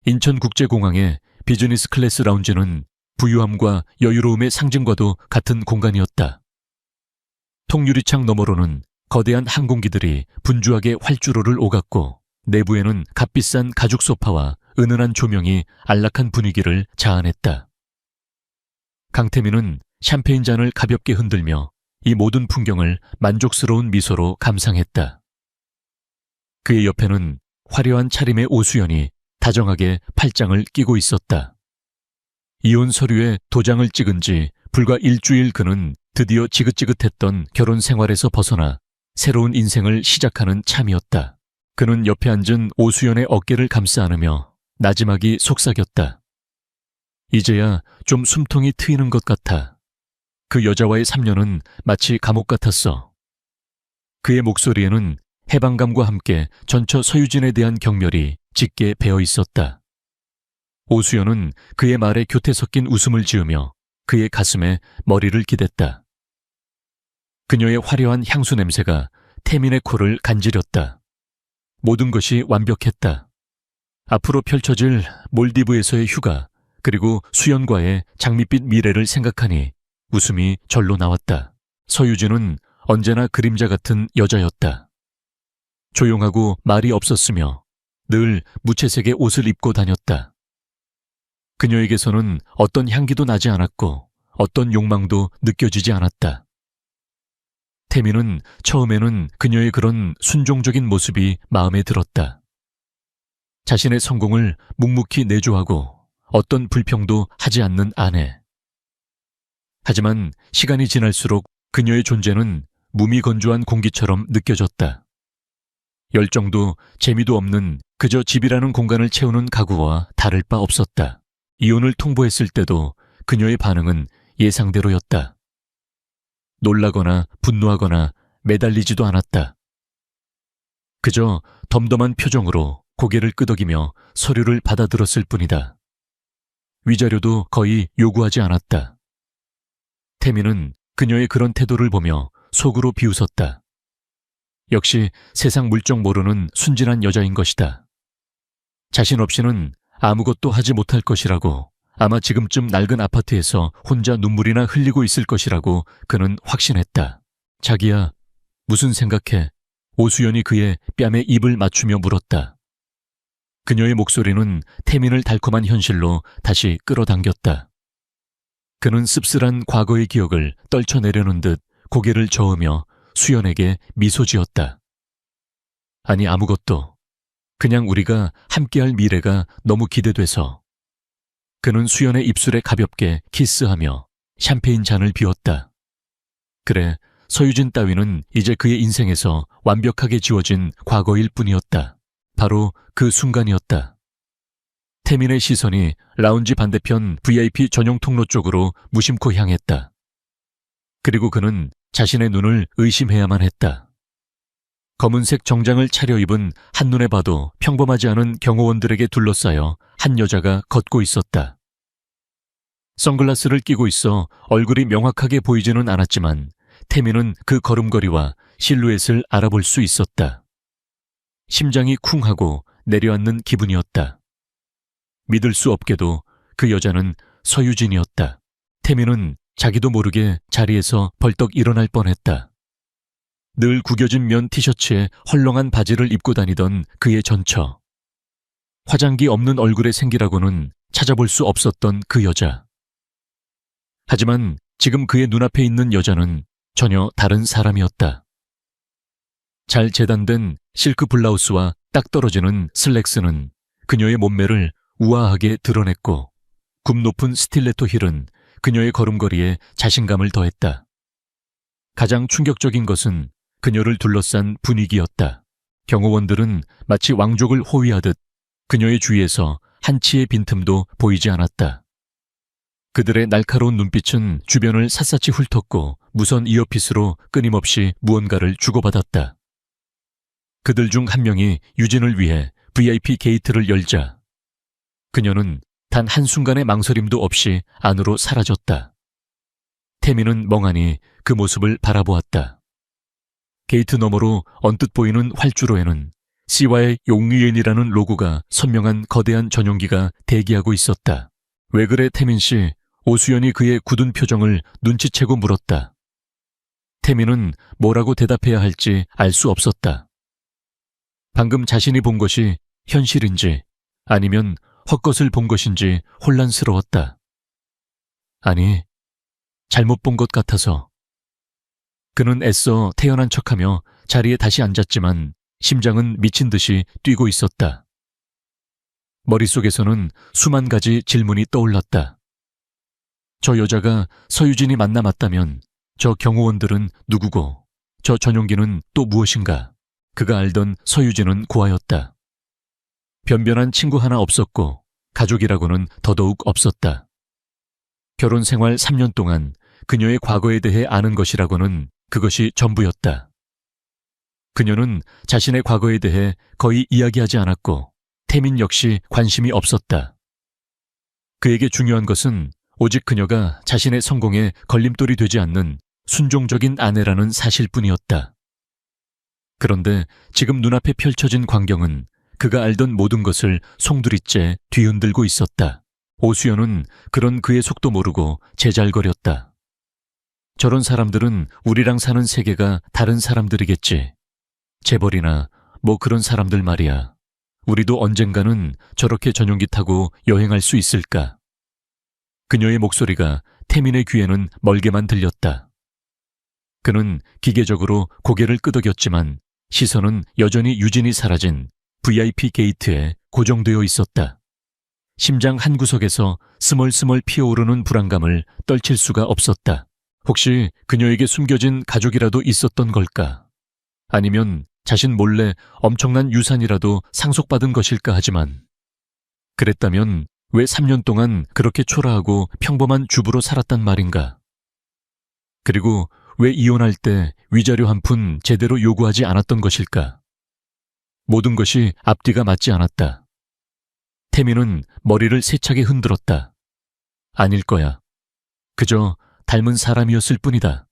인천국제공항의 비즈니스 클래스 라운지는 부유함과 여유로움의 상징과도 같은 공간이었다. 통유리창 너머로는 거대한 항공기들이 분주하게 활주로를 오갔고 내부에는 값비싼 가죽 소파와 은은한 조명이 안락한 분위기를 자아냈다. 강태민은 샴페인 잔을 가볍게 흔들며 이 모든 풍경을 만족스러운 미소로 감상했다. 그의 옆에는 화려한 차림의 오수연이 다정하게 팔짱을 끼고 있었다. 이혼 서류에 도장을 찍은 지 불과 일주일 그는 드디어 지긋지긋했던 결혼 생활에서 벗어나 새로운 인생을 시작하는 참이었다. 그는 옆에 앉은 오수연의 어깨를 감싸 안으며 나지막이 속삭였다. 이제야 좀 숨통이 트이는 것 같아. 그 여자와의 3년은 마치 감옥 같았어. 그의 목소리에는 해방감과 함께 전처 서유진에 대한 경멸이 짙게 배어 있었다. 오수연은 그의 말에 교태 섞인 웃음을 지으며 그의 가슴에 머리를 기댔다. 그녀의 화려한 향수 냄새가 태민의 코를 간지렸다. 모든 것이 완벽했다. 앞으로 펼쳐질 몰디브에서의 휴가, 그리고 수연과의 장밋빛 미래를 생각하니 웃음이 절로 나왔다. 서유진은 언제나 그림자 같은 여자였다. 조용하고 말이 없었으며 늘 무채색의 옷을 입고 다녔다. 그녀에게서는 어떤 향기도 나지 않았고 어떤 욕망도 느껴지지 않았다. 태민은 처음에는 그녀의 그런 순종적인 모습이 마음에 들었다. 자신의 성공을 묵묵히 내조하고 어떤 불평도 하지 않는 아내. 하지만 시간이 지날수록 그녀의 존재는 무미건조한 공기처럼 느껴졌다. 열정도 재미도 없는 그저 집이라는 공간을 채우는 가구와 다를 바 없었다. 이혼을 통보했을 때도 그녀의 반응은 예상대로였다. 놀라거나 분노하거나 매달리지도 않았다. 그저 덤덤한 표정으로 고개를 끄덕이며 서류를 받아들었을 뿐이다. 위자료도 거의 요구하지 않았다. 태민은 그녀의 그런 태도를 보며 속으로 비웃었다. 역시 세상 물정 모르는 순진한 여자인 것이다. 자신 없이는 아무것도 하지 못할 것이라고, 아마 지금쯤 낡은 아파트에서 혼자 눈물이나 흘리고 있을 것이라고 그는 확신했다. 자기야, 무슨 생각해? 오수연이 그의 뺨에 입을 맞추며 물었다. 그녀의 목소리는 태민을 달콤한 현실로 다시 끌어당겼다. 그는 씁쓸한 과거의 기억을 떨쳐내려는 듯 고개를 저으며 수연에게 미소 지었다. 아니, 아무것도. 그냥 우리가 함께할 미래가 너무 기대돼서. 그는 수연의 입술에 가볍게 키스하며 샴페인 잔을 비웠다. 그래, 서유진 따위는 이제 그의 인생에서 완벽하게 지워진 과거일 뿐이었다. 바로 그 순간이었다. 태민의 시선이 라운지 반대편 VIP 전용 통로 쪽으로 무심코 향했다. 그리고 그는 자신의 눈을 의심해야만 했다. 검은색 정장을 차려입은 한눈에 봐도 평범하지 않은 경호원들에게 둘러싸여 한 여자가 걷고 있었다. 선글라스를 끼고 있어 얼굴이 명확하게 보이지는 않았지만 태민은 그 걸음걸이와 실루엣을 알아볼 수 있었다. 심장이 쿵하고 내려앉는 기분이었다. 믿을 수 없게도 그 여자는 서유진이었다. 태민은 자기도 모르게 자리에서 벌떡 일어날 뻔했다. 늘 구겨진 면 티셔츠에 헐렁한 바지를 입고 다니던 그의 전처. 화장기 없는 얼굴의 생기라고는 찾아볼 수 없었던 그 여자. 하지만 지금 그의 눈앞에 있는 여자는 전혀 다른 사람이었다. 잘 재단된 실크 블라우스와 딱 떨어지는 슬랙스는 그녀의 몸매를 우아하게 드러냈고 굽 높은 스틸레토 힐은 그녀의 걸음걸이에 자신감을 더했다. 가장 충격적인 것은 그녀를 둘러싼 분위기였다. 경호원들은 마치 왕족을 호위하듯 그녀의 주위에서 한치의 빈틈도 보이지 않았다. 그들의 날카로운 눈빛은 주변을 샅샅이 훑었고 무선 이어피스로 끊임없이 무언가를 주고받았다. 그들 중 한 명이 유진을 위해 VIP 게이트를 열자 그녀는 단 한순간의 망설임도 없이 안으로 사라졌다. 태민은 멍하니 그 모습을 바라보았다. 게이트 너머로 언뜻 보이는 활주로에는 C와의 용의엔이라는 로고가 선명한 거대한 전용기가 대기하고 있었다. 왜 그래, 태민 씨? 오수연이 그의 굳은 표정을 눈치채고 물었다. 태민은 뭐라고 대답해야 할지 알 수 없었다. 방금 자신이 본 것이 현실인지 아니면 헛것을 본 것인지 혼란스러웠다. 아니, 잘못 본 것 같아서. 그는 애써 태연한 척하며 자리에 다시 앉았지만 심장은 미친 듯이 뛰고 있었다. 머릿속에서는 수만 가지 질문이 떠올랐다. 저 여자가 서유진이 맞나 맞다면 저 경호원들은 누구고 저 전용기는 또 무엇인가. 그가 알던 서유진은 고아였다. 변변한 친구 하나 없었고 가족이라고는 더더욱 없었다. 결혼 생활 3년 동안 그녀의 과거에 대해 아는 것이라고는 그것이 전부였다. 그녀는 자신의 과거에 대해 거의 이야기하지 않았고 태민 역시 관심이 없었다. 그에게 중요한 것은 오직 그녀가 자신의 성공에 걸림돌이 되지 않는 순종적인 아내라는 사실뿐이었다. 그런데 지금 눈앞에 펼쳐진 광경은 그가 알던 모든 것을 송두리째 뒤흔들고 있었다. 오수연은 그런 그의 속도 모르고 제잘거렸다. 저런 사람들은 우리랑 사는 세계가 다른 사람들이겠지. 재벌이나 뭐 그런 사람들 말이야. 우리도 언젠가는 저렇게 전용기 타고 여행할 수 있을까? 그녀의 목소리가 태민의 귀에는 멀게만 들렸다. 그는 기계적으로 고개를 끄덕였지만 시선은 여전히 유진이 사라진 VIP 게이트에 고정되어 있었다. 심장 한구석에서 스멀스멀 피어오르는 불안감을 떨칠 수가 없었다. 혹시 그녀에게 숨겨진 가족이라도 있었던 걸까? 아니면 자신 몰래 엄청난 유산이라도 상속받은 것일까 하지만 그랬다면 왜 3년 동안 그렇게 초라하고 평범한 주부로 살았단 말인가? 그리고 왜 이혼할 때 위자료 한 푼 제대로 요구하지 않았던 것일까? 모든 것이 앞뒤가 맞지 않았다. 태민은 머리를 세차게 흔들었다. 아닐 거야. 그저 닮은 사람이었을 뿐이다.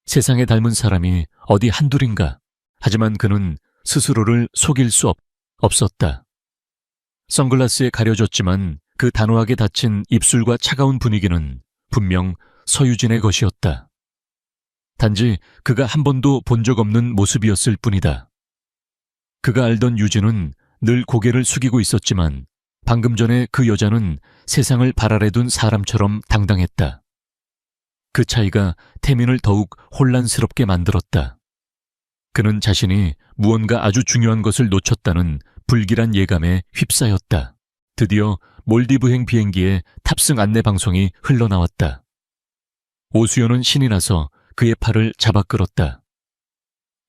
세상에 닮은 사람이 어디 한둘인가. 하지만 그는 스스로를 속일 수 없었다. 선글라스에 가려졌지만 그 단호하게 닫힌 입술과 차가운 분위기는 분명 서유진의 것이었다. 단지 그가 한 번도 본 적 없는 모습이었을 뿐이다. 그가 알던 유진은 늘 고개를 숙이고 있었지만 방금 전에 그 여자는 세상을 발 아래 둔 사람처럼 당당했다. 그 차이가 태민을 더욱 혼란스럽게 만들었다. 그는 자신이 무언가 아주 중요한 것을 놓쳤다는 불길한 예감에 휩싸였다. 드디어 몰디브행 비행기의 탑승 안내 방송이 흘러나왔다. 오수연은 신이 나서 그의 팔을 잡아 끌었다.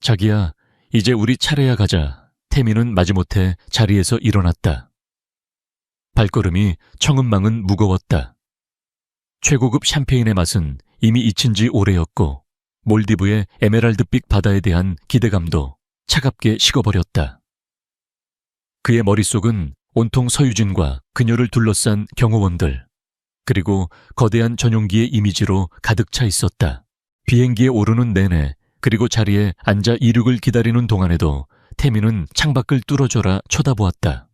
자기야, 이제 우리 차례야 가자. 태민은 마지못해 자리에서 일어났다. 발걸음이 청은망은 무거웠다. 최고급 샴페인의 맛은 이미 잊힌 지 오래였고 몰디브의 에메랄드빛 바다에 대한 기대감도 차갑게 식어버렸다. 그의 머릿속은 온통 서유진과 그녀를 둘러싼 경호원들, 그리고 거대한 전용기의 이미지로 가득 차 있었다. 비행기에 오르는 내내 그리고 자리에 앉아 이륙을 기다리는 동안에도 태민은 창밖을 뚫어져라 쳐다보았다.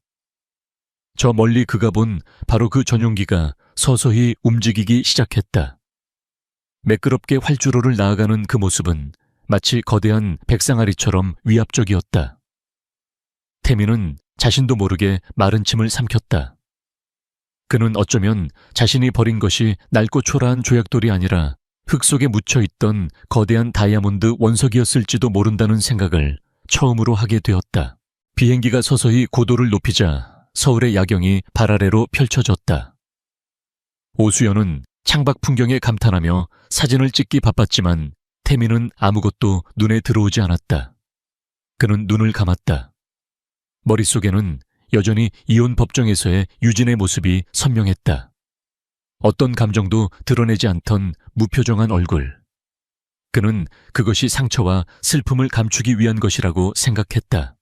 저 멀리 그가 본 바로 그 전용기가 서서히 움직이기 시작했다. 매끄럽게 활주로를 나아가는 그 모습은 마치 거대한 백상아리처럼 위압적이었다. 태민은 자신도 모르게 마른 침을 삼켰다. 그는 어쩌면 자신이 버린 것이 낡고 초라한 조약돌이 아니라 흙 속에 묻혀있던 거대한 다이아몬드 원석이었을지도 모른다는 생각을 처음으로 하게 되었다. 비행기가 서서히 고도를 높이자 서울의 야경이 발 아래로 펼쳐졌다. 오수연은 창밖 풍경에 감탄하며 사진을 찍기 바빴지만 태민은 아무것도 눈에 들어오지 않았다. 그는 눈을 감았다. 머릿속에는 여전히 이혼 법정에서의 유진의 모습이 선명했다. 어떤 감정도 드러내지 않던 무표정한 얼굴. 그는 그것이 상처와 슬픔을 감추기 위한 것이라고 생각했다.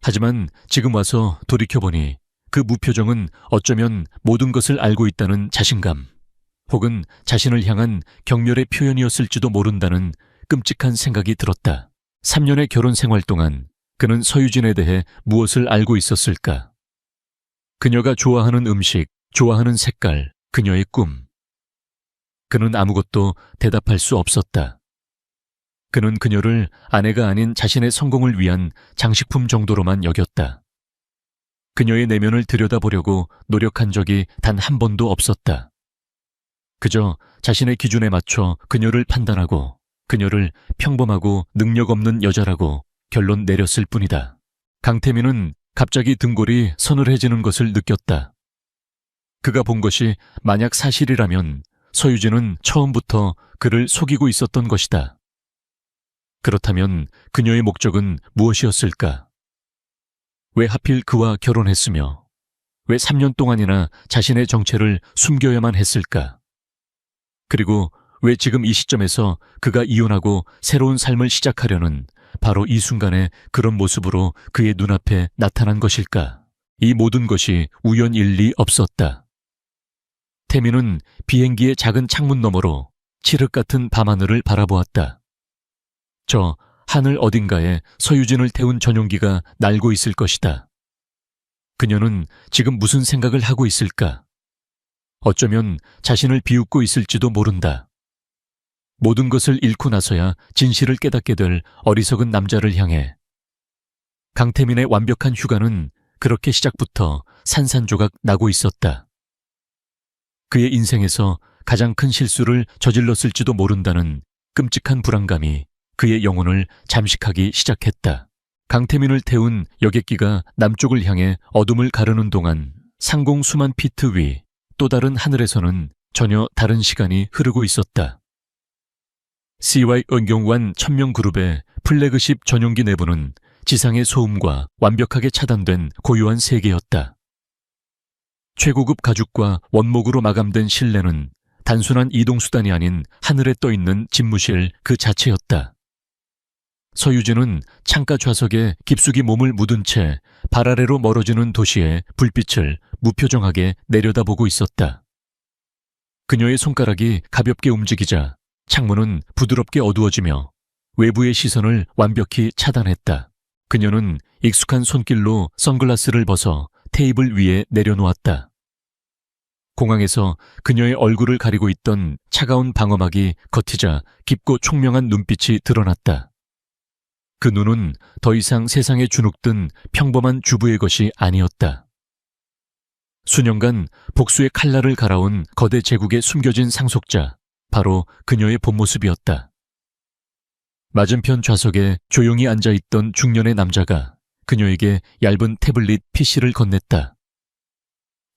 하지만 지금 와서 돌이켜보니 그 무표정은 어쩌면 모든 것을 알고 있다는 자신감, 혹은 자신을 향한 경멸의 표현이었을지도 모른다는 끔찍한 생각이 들었다. 3년의 결혼 생활 동안 그는 서유진에 대해 무엇을 알고 있었을까? 그녀가 좋아하는 음식, 좋아하는 색깔, 그녀의 꿈. 그는 아무것도 대답할 수 없었다. 그는 그녀를 아내가 아닌 자신의 성공을 위한 장식품 정도로만 여겼다. 그녀의 내면을 들여다보려고 노력한 적이 단 한 번도 없었다. 그저 자신의 기준에 맞춰 그녀를 판단하고 그녀를 평범하고 능력 없는 여자라고 결론 내렸을 뿐이다. 강태민은 갑자기 등골이 서늘해지는 것을 느꼈다. 그가 본 것이 만약 사실이라면 서유진은 처음부터 그를 속이고 있었던 것이다. 그렇다면 그녀의 목적은 무엇이었을까? 왜 하필 그와 결혼했으며 왜 3년 동안이나 자신의 정체를 숨겨야만 했을까? 그리고 왜 지금 이 시점에서 그가 이혼하고 새로운 삶을 시작하려는 바로 이 순간에 그런 모습으로 그의 눈앞에 나타난 것일까? 이 모든 것이 우연일 리 없었다. 태민은 비행기의 작은 창문 너머로 칠흑 같은 밤하늘을 바라보았다. 저 하늘 어딘가에 서유진을 태운 전용기가 날고 있을 것이다. 그녀는 지금 무슨 생각을 하고 있을까? 어쩌면 자신을 비웃고 있을지도 모른다. 모든 것을 잃고 나서야 진실을 깨닫게 될 어리석은 남자를 향해 강태민의 완벽한 휴가는 그렇게 시작부터 산산조각 나고 있었다. 그의 인생에서 가장 큰 실수를 저질렀을지도 모른다는 끔찍한 불안감이 그의 영혼을 잠식하기 시작했다. 강태민을 태운 여객기가 남쪽을 향해 어둠을 가르는 동안 상공 수만 피트 위 또 다른 하늘에서는 전혀 다른 시간이 흐르고 있었다. CY 은경환 1000명 그룹의 플래그십 전용기 내부는 지상의 소음과 완벽하게 차단된 고요한 세계였다. 최고급 가죽과 원목으로 마감된 실내는 단순한 이동수단이 아닌 하늘에 떠있는 집무실 그 자체였다. 서유진은 창가 좌석에 깊숙이 몸을 묻은 채 발 아래로 멀어지는 도시의 불빛을 무표정하게 내려다보고 있었다. 그녀의 손가락이 가볍게 움직이자 창문은 부드럽게 어두워지며 외부의 시선을 완벽히 차단했다. 그녀는 익숙한 손길로 선글라스를 벗어 테이블 위에 내려놓았다. 공항에서 그녀의 얼굴을 가리고 있던 차가운 방어막이 겉이자 깊고 총명한 눈빛이 드러났다. 그 눈은 더 이상 세상에 주눅든 평범한 주부의 것이 아니었다. 수년간 복수의 칼날을 갈아온 거대 제국에 숨겨진 상속자, 바로 그녀의 본 모습이었다. 맞은편 좌석에 조용히 앉아있던 중년의 남자가 그녀에게 얇은 태블릿 PC를 건넸다.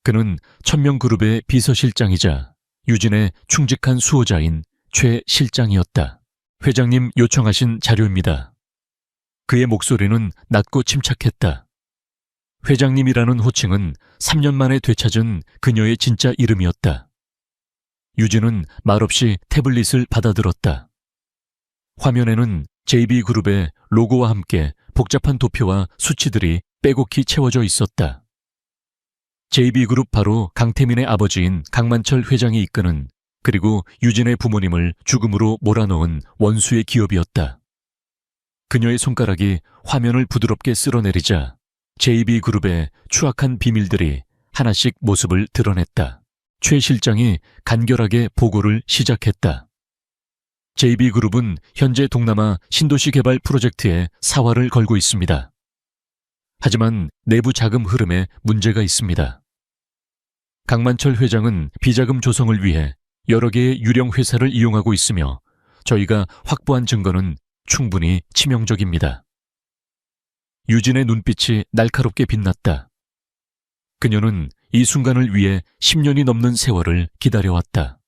그는 1000명 그룹의 비서실장이자 유진의 충직한 수호자인 최 실장이었다. 회장님 요청하신 자료입니다. 그의 목소리는 낮고 침착했다. 회장님이라는 호칭은 3년 만에 되찾은 그녀의 진짜 이름이었다. 유진은 말없이 태블릿을 받아들었다. 화면에는 JB그룹의 로고와 함께 복잡한 도표와 수치들이 빼곡히 채워져 있었다. JB그룹 바로 강태민의 아버지인 강만철 회장이 이끄는 그리고 유진의 부모님을 죽음으로 몰아넣은 원수의 기업이었다. 그녀의 손가락이 화면을 부드럽게 쓸어내리자 JB그룹의 추악한 비밀들이 하나씩 모습을 드러냈다. 최 실장이 간결하게 보고를 시작했다. JB그룹은 현재 동남아 신도시 개발 프로젝트에 사활을 걸고 있습니다. 하지만 내부 자금 흐름에 문제가 있습니다. 강만철 회장은 비자금 조성을 위해 여러 개의 유령 회사를 이용하고 있으며 저희가 확보한 증거는 충분히 치명적입니다. 유진의 눈빛이 날카롭게 빛났다. 그녀는 이 순간을 위해 10년이 넘는 세월을 기다려왔다.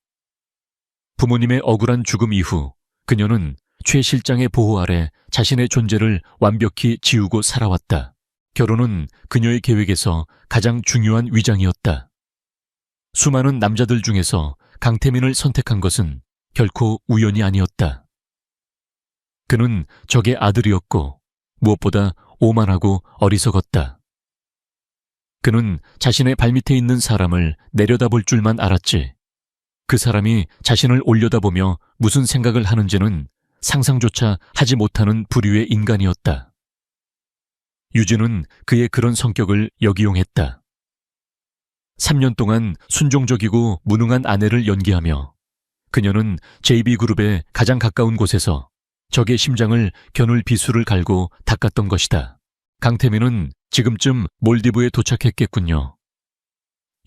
부모님의 억울한 죽음 이후 그녀는 최 실장의 보호 아래 자신의 존재를 완벽히 지우고 살아왔다. 결혼은 그녀의 계획에서 가장 중요한 위장이었다. 수많은 남자들 중에서 강태민을 선택한 것은 결코 우연이 아니었다. 그는 적의 아들이었고 무엇보다 오만하고 어리석었다. 그는 자신의 발밑에 있는 사람을 내려다볼 줄만 알았지. 그 사람이 자신을 올려다보며 무슨 생각을 하는지는 상상조차 하지 못하는 부류의 인간이었다. 유진은 그의 그런 성격을 역이용했다. 3년 동안 순종적이고 무능한 아내를 연기하며 그녀는 JB그룹의 가장 가까운 곳에서 적의 심장을 겨눌 비수를 갈고 닦았던 것이다. 강태민은 지금쯤 몰디브에 도착했겠군요.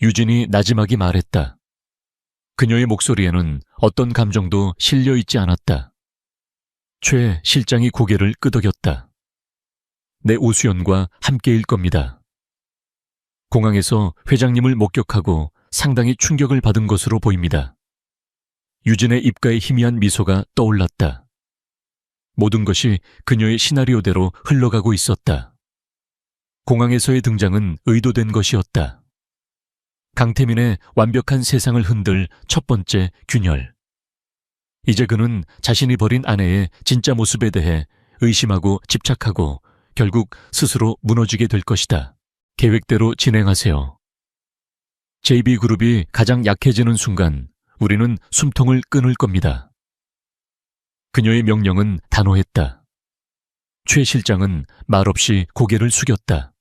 유진이 나지막이 말했다. 그녀의 목소리에는 어떤 감정도 실려 있지 않았다. 최 실장이 고개를 끄덕였다. 내 오수연과 함께일 겁니다. 공항에서 회장님을 목격하고 상당히 충격을 받은 것으로 보입니다. 유진의 입가에 희미한 미소가 떠올랐다. 모든 것이 그녀의 시나리오대로 흘러가고 있었다. 공항에서의 등장은 의도된 것이었다. 강태민의 완벽한 세상을 흔들 첫 번째 균열. 이제 그는 자신이 버린 아내의 진짜 모습에 대해 의심하고 집착하고 결국 스스로 무너지게 될 것이다. 계획대로 진행하세요. JB그룹이 가장 약해지는 순간 우리는 숨통을 끊을 겁니다. 그녀의 명령은 단호했다. 최 실장은 말없이 고개를 숙였다.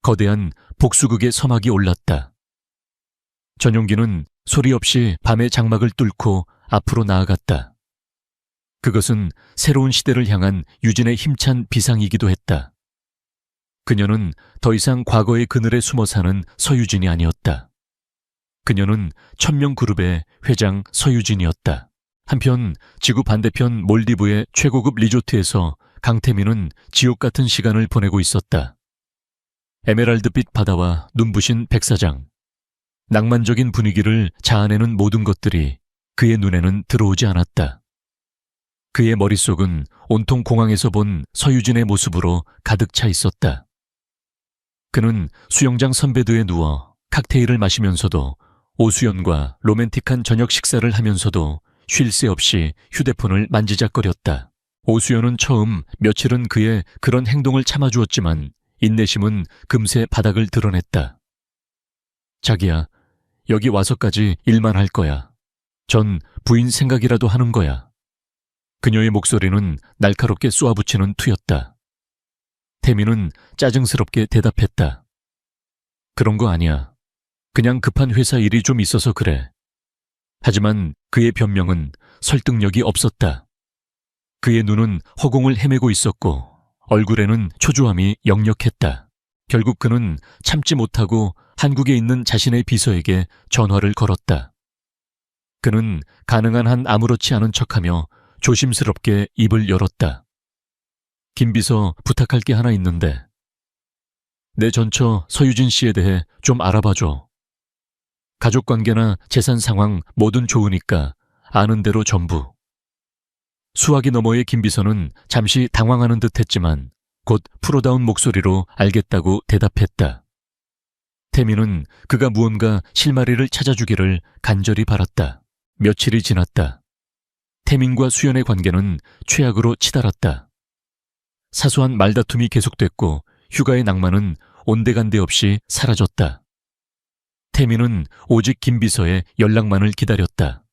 거대한 복수극의 서막이 올랐다. 전용기는 소리 없이 밤의 장막을 뚫고 앞으로 나아갔다. 그것은 새로운 시대를 향한 유진의 힘찬 비상이기도 했다. 그녀는 더 이상 과거의 그늘에 숨어 사는 서유진이 아니었다. 그녀는 천명그룹의 회장 서유진이었다. 한편 지구 반대편 몰디브의 최고급 리조트에서 강태민은 지옥 같은 시간을 보내고 있었다. 에메랄드빛 바다와 눈부신 백사장, 낭만적인 분위기를 자아내는 모든 것들이 그의 눈에는 들어오지 않았다. 그의 머릿속은 온통 공항에서 본 서유진의 모습으로 가득 차 있었다. 그는 수영장 선베드에 누워 칵테일을 마시면서도 오수연과 로맨틱한 저녁 식사를 하면서도 쉴 새 없이 휴대폰을 만지작거렸다. 오수연은 처음 며칠은 그의 그런 행동을 참아주었지만 인내심은 금세 바닥을 드러냈다. 자기야, 여기 와서까지 일만 할 거야. 전 부인 생각이라도 하는 거야. 그녀의 목소리는 날카롭게 쏘아붙이는 투였다. 태민은 짜증스럽게 대답했다. 그런 거 아니야. 그냥 급한 회사 일이 좀 있어서 그래. 하지만 그의 변명은 설득력이 없었다. 그의 눈은 허공을 헤매고 있었고 얼굴에는 초조함이 역력했다. 결국 그는 참지 못하고 한국에 있는 자신의 비서에게 전화를 걸었다. 그는 가능한 한 아무렇지 않은 척하며 조심스럽게 입을 열었다. 김 비서, 부탁할 게 하나 있는데. 내 전처 서유진 씨에 대해 좀 알아봐줘. 가족관계나 재산 상황 뭐든 좋으니까 아는 대로 전부. 수화기 너머의 김 비서는 잠시 당황하는 듯 했지만 곧 프로다운 목소리로 알겠다고 대답했다. 태민은 그가 무언가 실마리를 찾아주기를 간절히 바랐다. 며칠이 지났다. 태민과 수연의 관계는 최악으로 치달았다. 사소한 말다툼이 계속됐고 휴가의 낭만은 온데간데 없이 사라졌다. 태민은 오직 김 비서의 연락만을 기다렸다.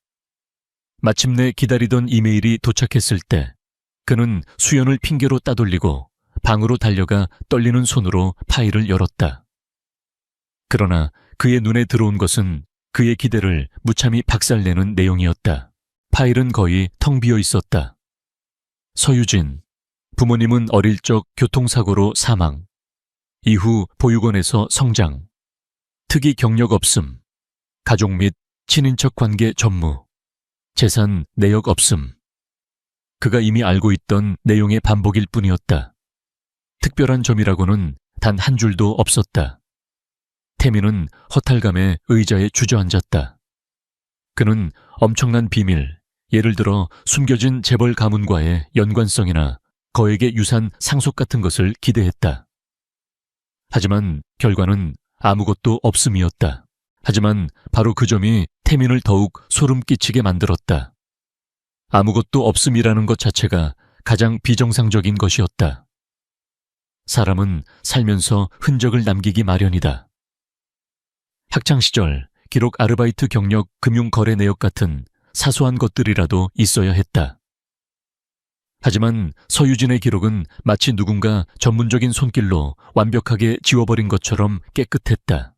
마침내 기다리던 이메일이 도착했을 때 그는 수연을 핑계로 따돌리고 방으로 달려가 떨리는 손으로 파일을 열었다. 그러나 그의 눈에 들어온 것은 그의 기대를 무참히 박살내는 내용이었다. 파일은 거의 텅 비어 있었다. 서유진, 부모님은 어릴 적 교통사고로 사망. 이후 보육원에서 성장. 특이 경력 없음. 가족 및 친인척 관계 전무. 재산 내역 없음. 그가 이미 알고 있던 내용의 반복일 뿐이었다. 특별한 점이라고는 단 한 줄도 없었다. 태민은 허탈감에 의자에 주저앉았다. 그는 엄청난 비밀, 예를 들어 숨겨진 재벌 가문과의 연관성이나 거액의 유산 상속 같은 것을 기대했다. 하지만 결과는 아무것도 없음이었다. 하지만 바로 그 점이 태민을 더욱 소름 끼치게 만들었다. 아무것도 없음이라는 것 자체가 가장 비정상적인 것이었다. 사람은 살면서 흔적을 남기기 마련이다. 학창시절 기록 아르바이트 경력 금융거래 내역 같은 사소한 것들이라도 있어야 했다. 하지만 서유진의 기록은 마치 누군가 전문적인 손길로 완벽하게 지워버린 것처럼 깨끗했다.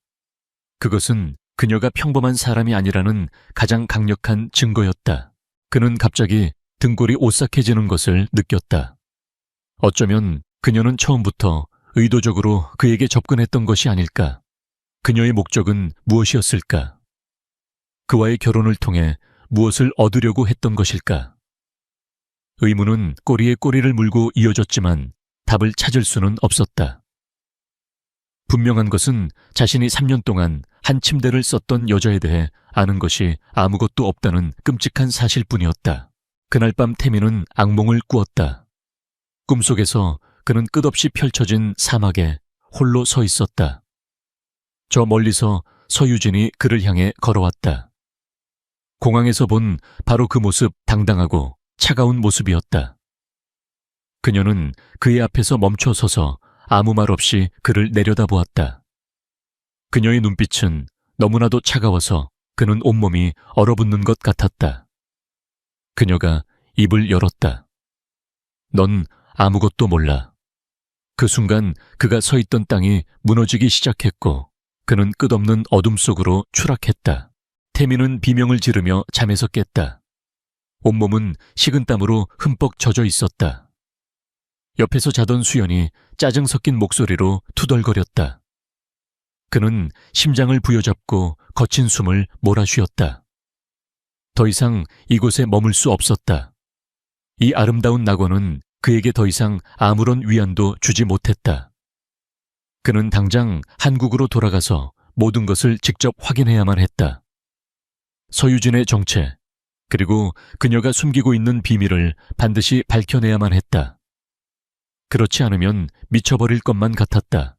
그것은 그녀가 평범한 사람이 아니라는 가장 강력한 증거였다. 그는 갑자기 등골이 오싹해지는 것을 느꼈다. 어쩌면 그녀는 처음부터 의도적으로 그에게 접근했던 것이 아닐까. 그녀의 목적은 무엇이었을까? 그와의 결혼을 통해 무엇을 얻으려고 했던 것일까? 의문은 꼬리에 꼬리를 물고 이어졌지만 답을 찾을 수는 없었다. 분명한 것은 자신이 3년 동안 한 침대를 썼던 여자에 대해 아는 것이 아무것도 없다는 끔찍한 사실뿐이었다. 그날 밤 태미는 악몽을 꾸었다. 꿈속에서 그는 끝없이 펼쳐진 사막에 홀로 서 있었다. 저 멀리서 서유진이 그를 향해 걸어왔다. 공항에서 본 바로 그 모습, 당당하고 차가운 모습이었다. 그녀는 그의 앞에서 멈춰 서서 아무 말 없이 그를 내려다보았다. 그녀의 눈빛은 너무나도 차가워서 그는 온몸이 얼어붙는 것 같았다. 그녀가 입을 열었다. 넌 아무것도 몰라. 그 순간 그가 서 있던 땅이 무너지기 시작했고 그는 끝없는 어둠 속으로 추락했다. 태미는 비명을 지르며 잠에서 깼다. 온몸은 식은땀으로 흠뻑 젖어 있었다. 옆에서 자던 수연이 짜증 섞인 목소리로 투덜거렸다. 그는 심장을 부여잡고 거친 숨을 몰아쉬었다. 더 이상 이곳에 머물 수 없었다. 이 아름다운 낙원은 그에게 더 이상 아무런 위안도 주지 못했다. 그는 당장 한국으로 돌아가서 모든 것을 직접 확인해야만 했다. 서유진의 정체, 그리고 그녀가 숨기고 있는 비밀을 반드시 밝혀내야만 했다. 그렇지 않으면 미쳐버릴 것만 같았다.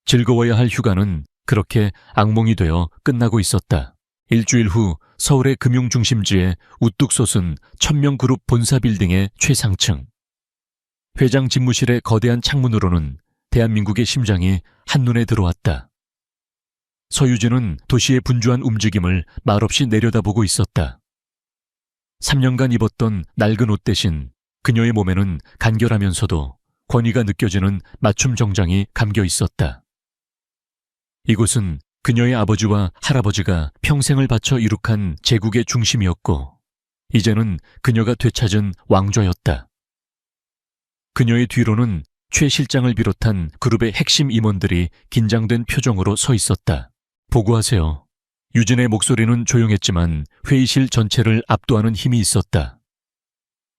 즐거워야 할 휴가는 그렇게 악몽이 되어 끝나고 있었다. 일주일 후 서울의 금융중심지에 우뚝 솟은 천명그룹 본사 빌딩의 최상층. 회장 집무실의 거대한 창문으로는 대한민국의 심장이 한눈에 들어왔다. 서유진은 도시의 분주한 움직임을 말없이 내려다보고 있었다. 3년간 입었던 낡은 옷 대신 그녀의 몸에는 간결하면서도 권위가 느껴지는 맞춤 정장이 감겨 있었다. 이곳은 그녀의 아버지와 할아버지가 평생을 바쳐 이룩한 제국의 중심이었고 이제는 그녀가 되찾은 왕좌였다. 그녀의 뒤로는 최 실장을 비롯한 그룹의 핵심 임원들이 긴장된 표정으로 서 있었다. 보고하세요. 유진의 목소리는 조용했지만 회의실 전체를 압도하는 힘이 있었다.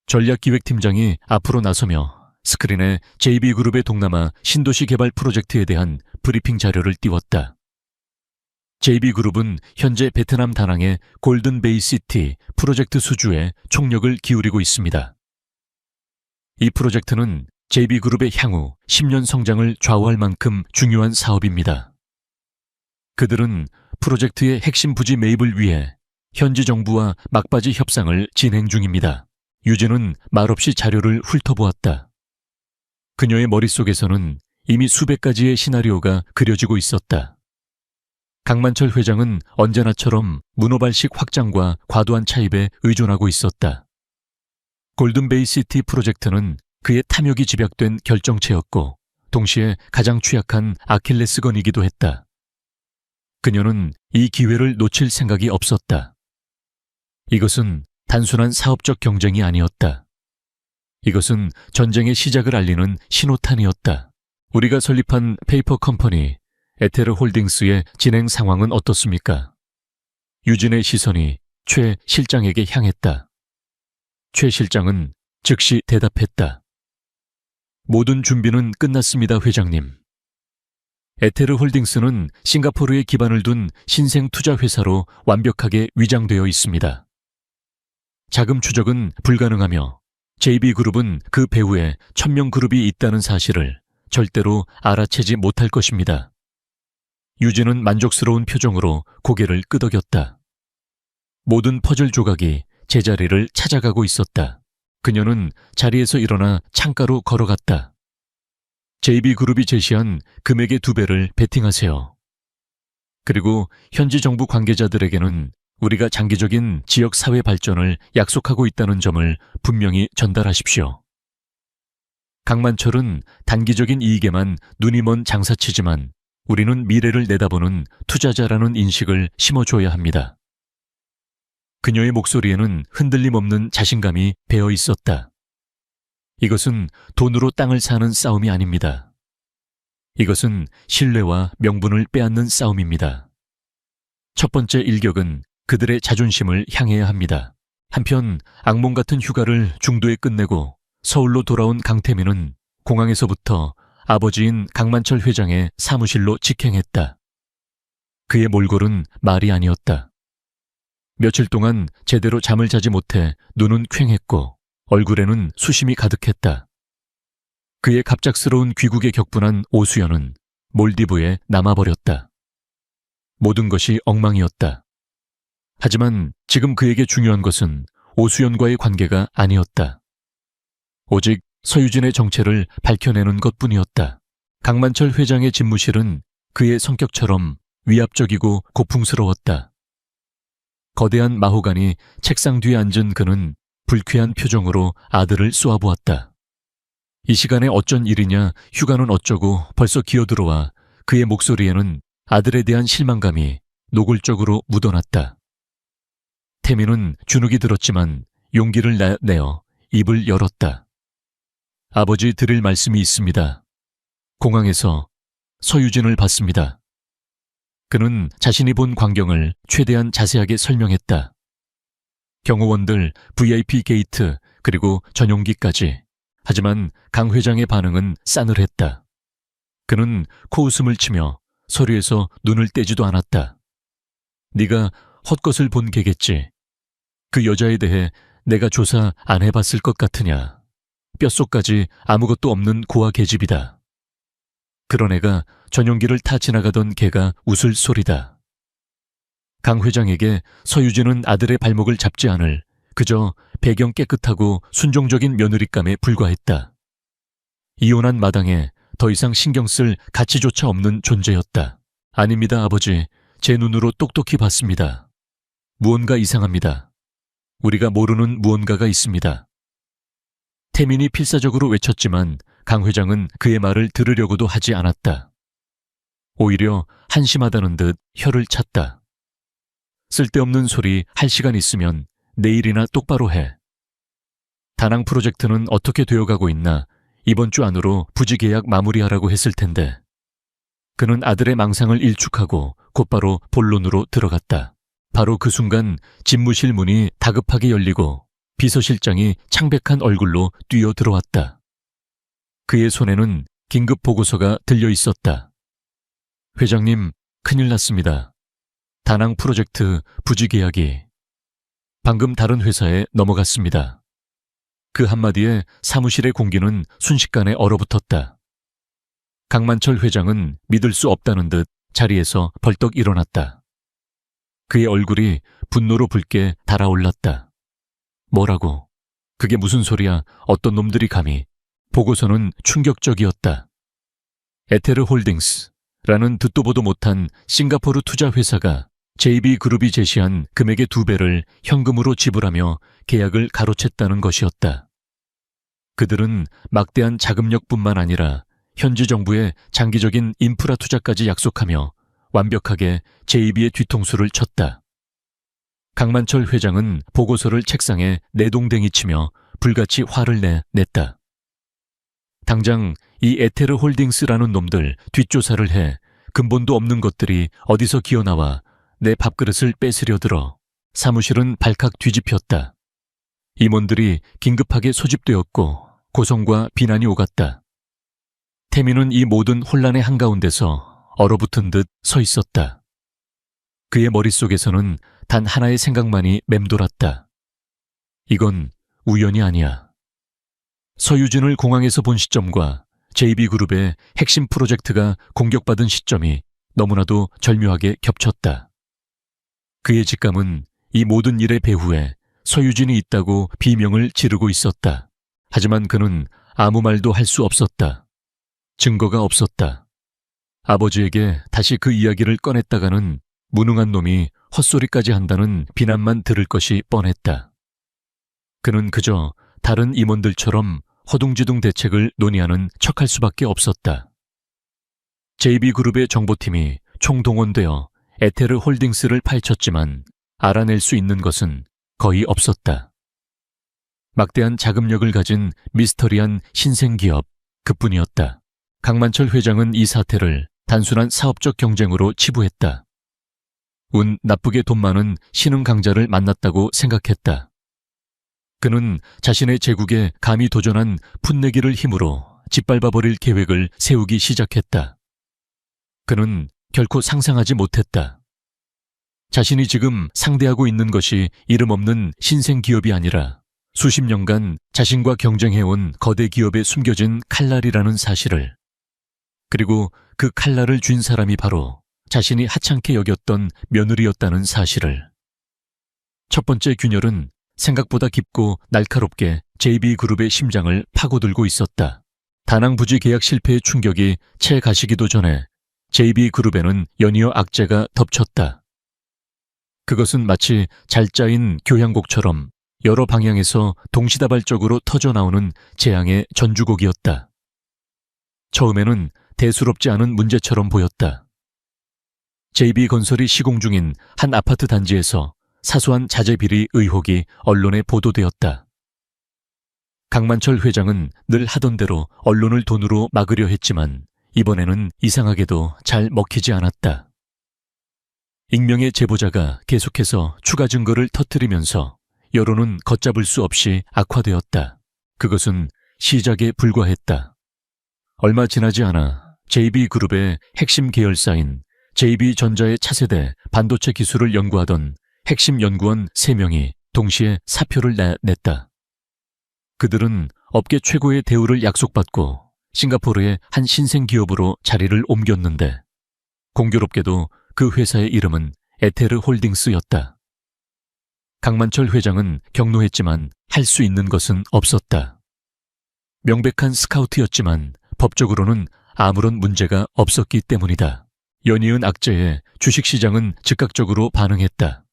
전략기획팀장이 앞으로 나서며 스크린에 JB그룹의 동남아 신도시 개발 프로젝트에 대한 브리핑 자료를 띄웠다. JB그룹은 현재 베트남 다낭의 골든베이시티 프로젝트 수주에 총력을 기울이고 있습니다. 이 프로젝트는 JB그룹의 향후 10년 성장을 좌우할 만큼 중요한 사업입니다. 그들은 프로젝트의 핵심 부지 매입을 위해 현지 정부와 막바지 협상을 진행 중입니다. 유진은 말없이 자료를 훑어보았다. 그녀의 머릿속에서는 이미 수백 가지의 시나리오가 그려지고 있었다. 강만철 회장은 언제나처럼 문호발식 확장과 과도한 차입에 의존하고 있었다. 골든베이시티 프로젝트는 그의 탐욕이 집약된 결정체였고 동시에 가장 취약한 아킬레스건이기도 했다. 그녀는 이 기회를 놓칠 생각이 없었다. 이것은 단순한 사업적 경쟁이 아니었다. 이것은 전쟁의 시작을 알리는 신호탄이었다. 우리가 설립한 페이퍼 컴퍼니 에테르 홀딩스의 진행 상황은 어떻습니까? 유진의 시선이 최 실장에게 향했다. 최 실장은 즉시 대답했다. 모든 준비는 끝났습니다, 회장님. 에테르 홀딩스는 싱가포르에 기반을 둔 신생 투자 회사로 완벽하게 위장되어 있습니다. 자금 추적은 불가능하며 JB그룹은 그 배후에 천명그룹이 있다는 사실을 절대로 알아채지 못할 것입니다. 유진은 만족스러운 표정으로 고개를 끄덕였다. 모든 퍼즐 조각이 제자리를 찾아가고 있었다. 그녀는 자리에서 일어나 창가로 걸어갔다. JB그룹이 제시한 금액의 2배를 베팅하세요. 그리고 현지 정부 관계자들에게는 우리가 장기적인 지역 사회 발전을 약속하고 있다는 점을 분명히 전달하십시오. 강만철은 단기적인 이익에만 눈이 먼 장사치지만 우리는 미래를 내다보는 투자자라는 인식을 심어줘야 합니다. 그녀의 목소리에는 흔들림 없는 자신감이 배어 있었다. 이것은 돈으로 땅을 사는 싸움이 아닙니다. 이것은 신뢰와 명분을 빼앗는 싸움입니다. 첫 번째 일격은 그들의 자존심을 향해야 합니다. 한편 악몽 같은 휴가를 중도에 끝내고 서울로 돌아온 강태민은 공항에서부터 아버지인 강만철 회장의 사무실로 직행했다. 그의 몰골은 말이 아니었다. 며칠 동안 제대로 잠을 자지 못해 눈은 퀭했고 얼굴에는 수심이 가득했다. 그의 갑작스러운 귀국에 격분한 오수연은 몰디브에 남아버렸다. 모든 것이 엉망이었다. 하지만 지금 그에게 중요한 것은 오수연과의 관계가 아니었다. 오직 서유진의 정체를 밝혀내는 것뿐이었다. 강만철 회장의 집무실은 그의 성격처럼 위압적이고 고풍스러웠다. 거대한 마호간이 책상 뒤에 앉은 그는 불쾌한 표정으로 아들을 쏘아보았다. 이 시간에 어쩐 일이냐, 휴가는 어쩌고 벌써 기어들어와 그의 목소리에는 아들에 대한 실망감이 노골적으로 묻어났다. 태민은 주눅이 들었지만 용기를 내어 입을 열었다. 아버지 드릴 말씀이 있습니다. 공항에서 서유진을 봤습니다. 그는 자신이 본 광경을 최대한 자세하게 설명했다. 경호원들, VIP 게이트, 그리고 전용기까지. 하지만 강 회장의 반응은 싸늘했다. 그는 코웃음을 치며 서류에서 눈을 떼지도 않았다. 네가 헛것을 본 게겠지. 그 여자에 대해 내가 조사 안 해봤을 것 같으냐. 뼛속까지 아무것도 없는 고아 계집이다. 그런 애가 전용기를 타 지나가던 개가 웃을 소리다. 강 회장에게 서유진은 아들의 발목을 잡지 않을 그저 배경 깨끗하고 순종적인 며느리감에 불과했다. 이혼한 마당에 더 이상 신경 쓸 가치조차 없는 존재였다. 아닙니다, 아버지. 제 눈으로 똑똑히 봤습니다. 무언가 이상합니다. 우리가 모르는 무언가가 있습니다. 태민이 필사적으로 외쳤지만 강 회장은 그의 말을 들으려고도 하지 않았다. 오히려 한심하다는 듯 혀를 찼다. 쓸데없는 소리 할 시간 있으면 내일이나 똑바로 해. 다낭 프로젝트는 어떻게 되어가고 있나 이번 주 안으로 부지 계약 마무리하라고 했을 텐데. 그는 아들의 망상을 일축하고 곧바로 본론으로 들어갔다. 바로 그 순간 집무실 문이 다급하게 열리고 비서실장이 창백한 얼굴로 뛰어 들어왔다. 그의 손에는 긴급 보고서가 들려 있었다. 회장님, 큰일 났습니다. 다낭 프로젝트 부지 계약이 방금 다른 회사에 넘어갔습니다. 그 한마디에 사무실의 공기는 순식간에 얼어붙었다. 강만철 회장은 믿을 수 없다는 듯 자리에서 벌떡 일어났다. 그의 얼굴이 분노로 붉게 달아올랐다. 뭐라고? 그게 무슨 소리야? 어떤 놈들이 감히? 보고서는 충격적이었다. 에테르 홀딩스라는 듣도 보도 못한 싱가포르 투자 회사가 JB그룹이 제시한 금액의 2배를 현금으로 지불하며 계약을 가로챘다는 것이었다. 그들은 막대한 자금력뿐만 아니라 현지 정부의 장기적인 인프라 투자까지 약속하며 완벽하게 JB의 뒤통수를 쳤다. 강만철 회장은 보고서를 책상에 내동댕이 치며 불같이 화를 냈다. 당장 이 에테르 홀딩스라는 놈들 뒷조사를 해. 근본도 없는 것들이 어디서 기어나와 내 밥그릇을 뺏으려 들어. 사무실은 발칵 뒤집혔다. 임원들이 긴급하게 소집되었고 고성과 비난이 오갔다. 태민은 이 모든 혼란의 한가운데서 얼어붙은 듯 서 있었다. 그의 머릿속에서는 단 하나의 생각만이 맴돌았다. 이건 우연이 아니야. 서유진을 공항에서 본 시점과 JB그룹의 핵심 프로젝트가 공격받은 시점이 너무나도 절묘하게 겹쳤다. 그의 직감은 이 모든 일의 배후에 서유진이 있다고 비명을 지르고 있었다. 하지만 그는 아무 말도 할 수 없었다. 증거가 없었다. 아버지에게 다시 그 이야기를 꺼냈다가는 무능한 놈이 헛소리까지 한다는 비난만 들을 것이 뻔했다. 그는 그저 다른 임원들처럼 허둥지둥 대책을 논의하는 척할 수밖에 없었다. JB그룹의 정보팀이 총동원되어 에테르 홀딩스를 파헤쳤지만 알아낼 수 있는 것은 거의 없었다. 막대한 자금력을 가진 미스터리한 신생기업 그뿐이었다. 강만철 회장은 이 사태를 단순한 사업적 경쟁으로 치부했다. 운 나쁘게 돈 많은 신흥 강자를 만났다고 생각했다. 그는 자신의 제국에 감히 도전한 풋내기를 힘으로 짓밟아버릴 계획을 세우기 시작했다. 그는 결코 상상하지 못했다. 자신이 지금 상대하고 있는 것이 이름 없는 신생 기업이 아니라 수십 년간 자신과 경쟁해온 거대 기업에 숨겨진 칼날이라는 사실을, 그리고 그 칼날을 쥔 사람이 바로 자신이 하찮게 여겼던 며느리였다는 사실을. 첫 번째 균열은 생각보다 깊고 날카롭게 JB그룹의 심장을 파고들고 있었다. 다낭부지 계약 실패의 충격이 채 가시기도 전에 JB그룹에는 연이어 악재가 덮쳤다. 그것은 마치 잘 짜인 교향곡처럼 여러 방향에서 동시다발적으로 터져나오는 재앙의 전주곡이었다. 처음에는 대수롭지 않은 문제처럼 보였다. JB건설이 시공 중인 한 아파트 단지에서 사소한 자재 비리 의혹이 언론에 보도되었다. 강만철 회장은 늘 하던 대로 언론을 돈으로 막으려 했지만 이번에는 이상하게도 잘 먹히지 않았다. 익명의 제보자가 계속해서 추가 증거를 터뜨리면서 여론은 걷잡을 수 없이 악화되었다. 그것은 시작에 불과했다. 얼마 지나지 않아 JB그룹의 핵심 계열사인 JB전자의 차세대 반도체 기술을 연구하던 핵심 연구원 3명이 동시에 사표를 냈다. 그들은 업계 최고의 대우를 약속받고 싱가포르의 한 신생 기업으로 자리를 옮겼는데 공교롭게도 그 회사의 이름은 에테르 홀딩스였다. 강만철 회장은 격노했지만 할 수 있는 것은 없었다. 명백한 스카우트였지만 법적으로는 아무런 문제가 없었기 때문이다. 연이은 악재에 주식시장은 즉각적으로 반응했다.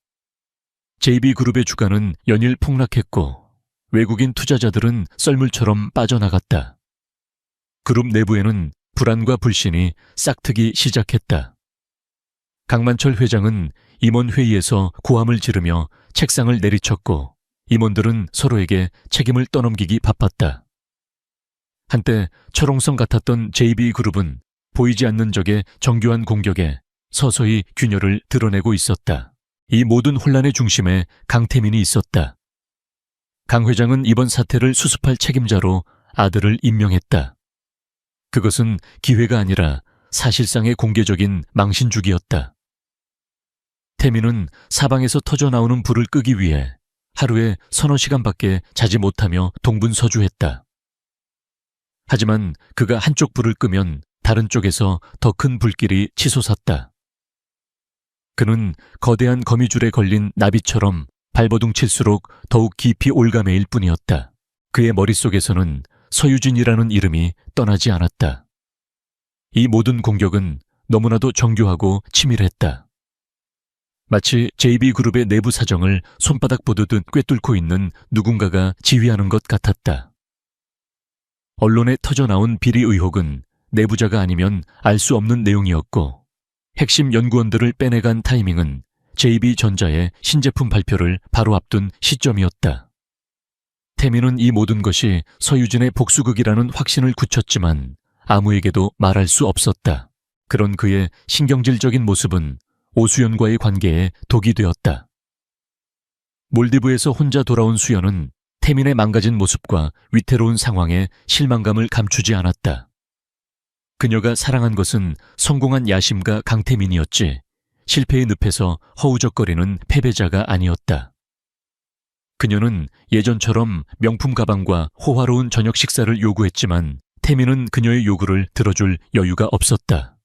JB그룹의 주가는 연일 폭락했고 외국인 투자자들은 썰물처럼 빠져나갔다. 그룹 내부에는 불안과 불신이 싹트기 시작했다. 강만철 회장은 임원회의에서 고함을 지르며 책상을 내리쳤고 임원들은 서로에게 책임을 떠넘기기 바빴다. 한때 철옹성 같았던 JB그룹은 보이지 않는 적의 정교한 공격에 서서히 균열을 드러내고 있었다. 이 모든 혼란의 중심에 강태민이 있었다. 강 회장은 이번 사태를 수습할 책임자로 아들을 임명했다. 그것은 기회가 아니라 사실상의 공개적인 망신주기였다. 태민은 사방에서 터져나오는 불을 끄기 위해 하루에 서너 시간밖에 자지 못하며 동분서주했다. 하지만 그가 한쪽 불을 끄면 다른 쪽에서 더 큰 불길이 치솟았다. 그는 거대한 거미줄에 걸린 나비처럼 발버둥 칠수록 더욱 깊이 올가매일 뿐이었다. 그의 머릿속에서는 서유진이라는 이름이 떠나지 않았다. 이 모든 공격은 너무나도 정교하고 치밀했다. 마치 JB그룹의 내부 사정을 손바닥 보듯 꿰뚫고 있는 누군가가 지휘하는 것 같았다. 언론에 터져나온 비리 의혹은 내부자가 아니면 알 수 없는 내용이었고 핵심 연구원들을 빼내간 타이밍은 JB전자의 신제품 발표를 바로 앞둔 시점이었다. 태민은 이 모든 것이 서유진의 복수극이라는 확신을 굳혔지만 아무에게도 말할 수 없었다. 그런 그의 신경질적인 모습은 오수연과의 관계에 독이 되었다. 몰디브에서 혼자 돌아온 수연은 태민의 망가진 모습과 위태로운 상황에 실망감을 감추지 않았다. 그녀가 사랑한 것은 성공한 야심가 강태민이었지 실패의 늪에서 허우적거리는 패배자가 아니었다. 그녀는 예전처럼 명품 가방과 호화로운 저녁 식사를 요구했지만 태민은 그녀의 요구를 들어줄 여유가 없었다.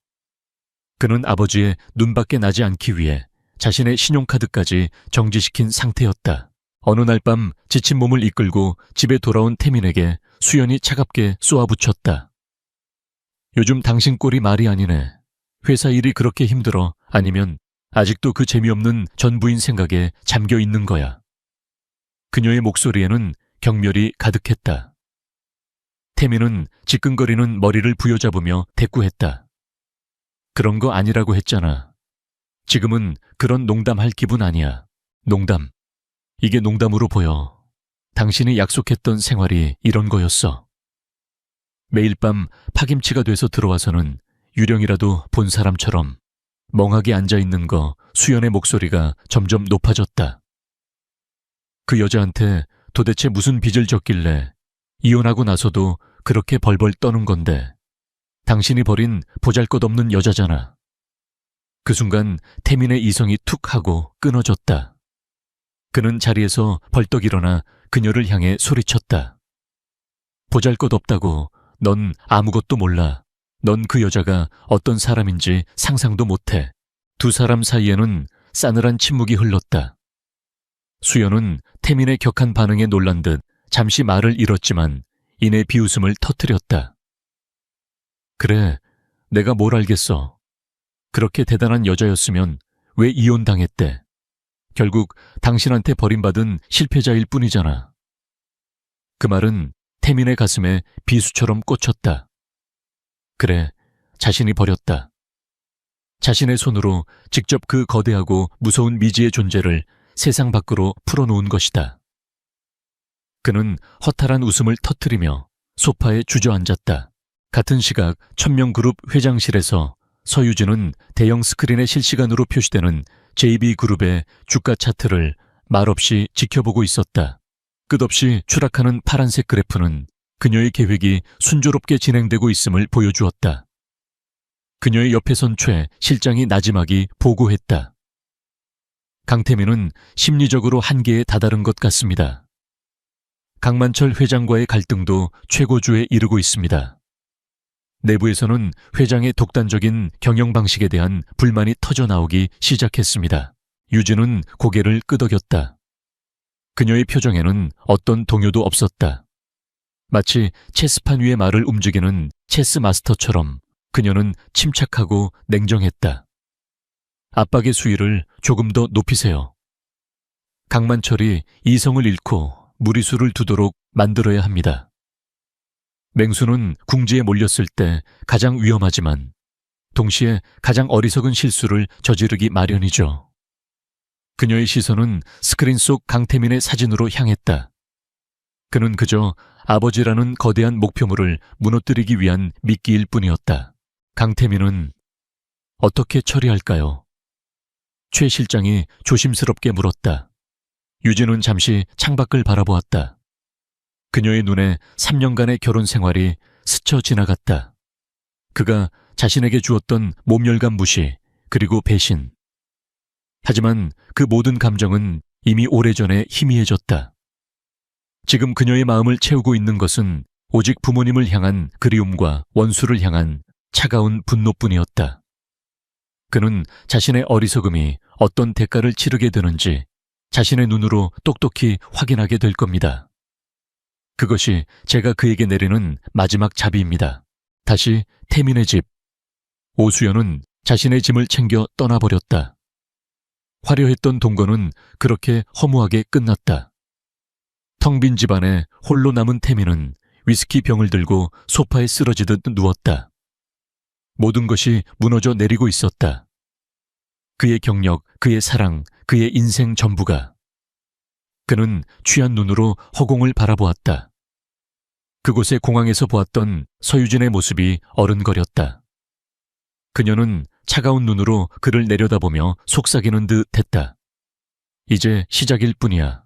그는 아버지의 눈밖에 나지 않기 위해 자신의 신용카드까지 정지시킨 상태였다. 어느 날 밤 지친 몸을 이끌고 집에 돌아온 태민에게 수연이 차갑게 쏘아붙였다. 요즘 당신 꼴이 말이 아니네. 회사 일이 그렇게 힘들어? 아니면 아직도 그 재미없는 전 부인 생각에 잠겨 있는 거야. 그녀의 목소리에는 경멸이 가득했다. 태미는 지끈거리는 머리를 부여잡으며 대꾸했다. 그런 거 아니라고 했잖아. 지금은 그런 농담할 기분 아니야. 농담. 이게 농담으로 보여. 당신이 약속했던 생활이 이런 거였어. 매일 밤 파김치가 돼서 들어와서는 유령이라도 본 사람처럼 멍하게 앉아있는 거. 수연의 목소리가 점점 높아졌다. 그 여자한테 도대체 무슨 빚을 졌길래 이혼하고 나서도 그렇게 벌벌 떠는 건데 당신이 버린 보잘것없는 여자잖아. 그 순간 태민의 이성이 툭 하고 끊어졌다. 그는 자리에서 벌떡 일어나 그녀를 향해 소리쳤다. 보잘것없다고. 넌 아무것도 몰라. 넌 그 여자가 어떤 사람인지 상상도 못해. 두 사람 사이에는 싸늘한 침묵이 흘렀다. 수연은 태민의 격한 반응에 놀란 듯 잠시 말을 잃었지만 이내 비웃음을 터뜨렸다. 그래, 내가 뭘 알겠어. 그렇게 대단한 여자였으면 왜 이혼당했대? 결국 당신한테 버림받은 실패자일 뿐이잖아. 그 말은 태민의 가슴에 비수처럼 꽂혔다. 그래, 자신이 버렸다. 자신의 손으로 직접 그 거대하고 무서운 미지의 존재를 세상 밖으로 풀어놓은 것이다. 그는 허탈한 웃음을 터뜨리며 소파에 주저앉았다. 같은 시각 천명그룹 회장실에서 서유진은 대형 스크린에 실시간으로 표시되는 JB그룹의 주가 차트를 말없이 지켜보고 있었다. 끝없이 추락하는 파란색 그래프는 그녀의 계획이 순조롭게 진행되고 있음을 보여주었다. 그녀의 옆에 선 최 실장이 나지막이 보고했다. 강태민은 심리적으로 한계에 다다른 것 같습니다. 강만철 회장과의 갈등도 최고조에 이르고 있습니다. 내부에서는 회장의 독단적인 경영 방식에 대한 불만이 터져나오기 시작했습니다. 유진은 고개를 끄덕였다. 그녀의 표정에는 어떤 동요도 없었다. 마치 체스판 위의 말을 움직이는 체스 마스터처럼 그녀는 침착하고 냉정했다. 압박의 수위를 조금 더 높이세요. 강만철이 이성을 잃고 무리수를 두도록 만들어야 합니다. 맹수는 궁지에 몰렸을 때 가장 위험하지만 동시에 가장 어리석은 실수를 저지르기 마련이죠. 그녀의 시선은 스크린 속 강태민의 사진으로 향했다. 그는 그저 아버지라는 거대한 목표물을 무너뜨리기 위한 미끼일 뿐이었다. 강태민은 어떻게 처리할까요? 최 실장이 조심스럽게 물었다. 유진은 잠시 창밖을 바라보았다. 그녀의 눈에 3년간의 결혼 생활이 스쳐 지나갔다. 그가 자신에게 주었던 모멸감 무시, 그리고 배신. 하지만 그 모든 감정은 이미 오래전에 희미해졌다. 지금 그녀의 마음을 채우고 있는 것은 오직 부모님을 향한 그리움과 원수를 향한 차가운 분노뿐이었다. 그는 자신의 어리석음이 어떤 대가를 치르게 되는지 자신의 눈으로 똑똑히 확인하게 될 겁니다. 그것이 제가 그에게 내리는 마지막 자비입니다. 다시 태민의 집. 오수연은 자신의 짐을 챙겨 떠나버렸다. 화려했던 동거는 그렇게 허무하게 끝났다. 텅 빈 집안에 홀로 남은 태민은 위스키 병을 들고 소파에 쓰러지듯 누웠다. 모든 것이 무너져 내리고 있었다. 그의 경력, 그의 사랑, 그의 인생 전부가. 그는 취한 눈으로 허공을 바라보았다. 그곳의 공항에서 보았던 서유진의 모습이 어른거렸다. 그녀는 차가운 눈으로 그를 내려다보며 속삭이는 듯 했다. 이제 시작일 뿐이야.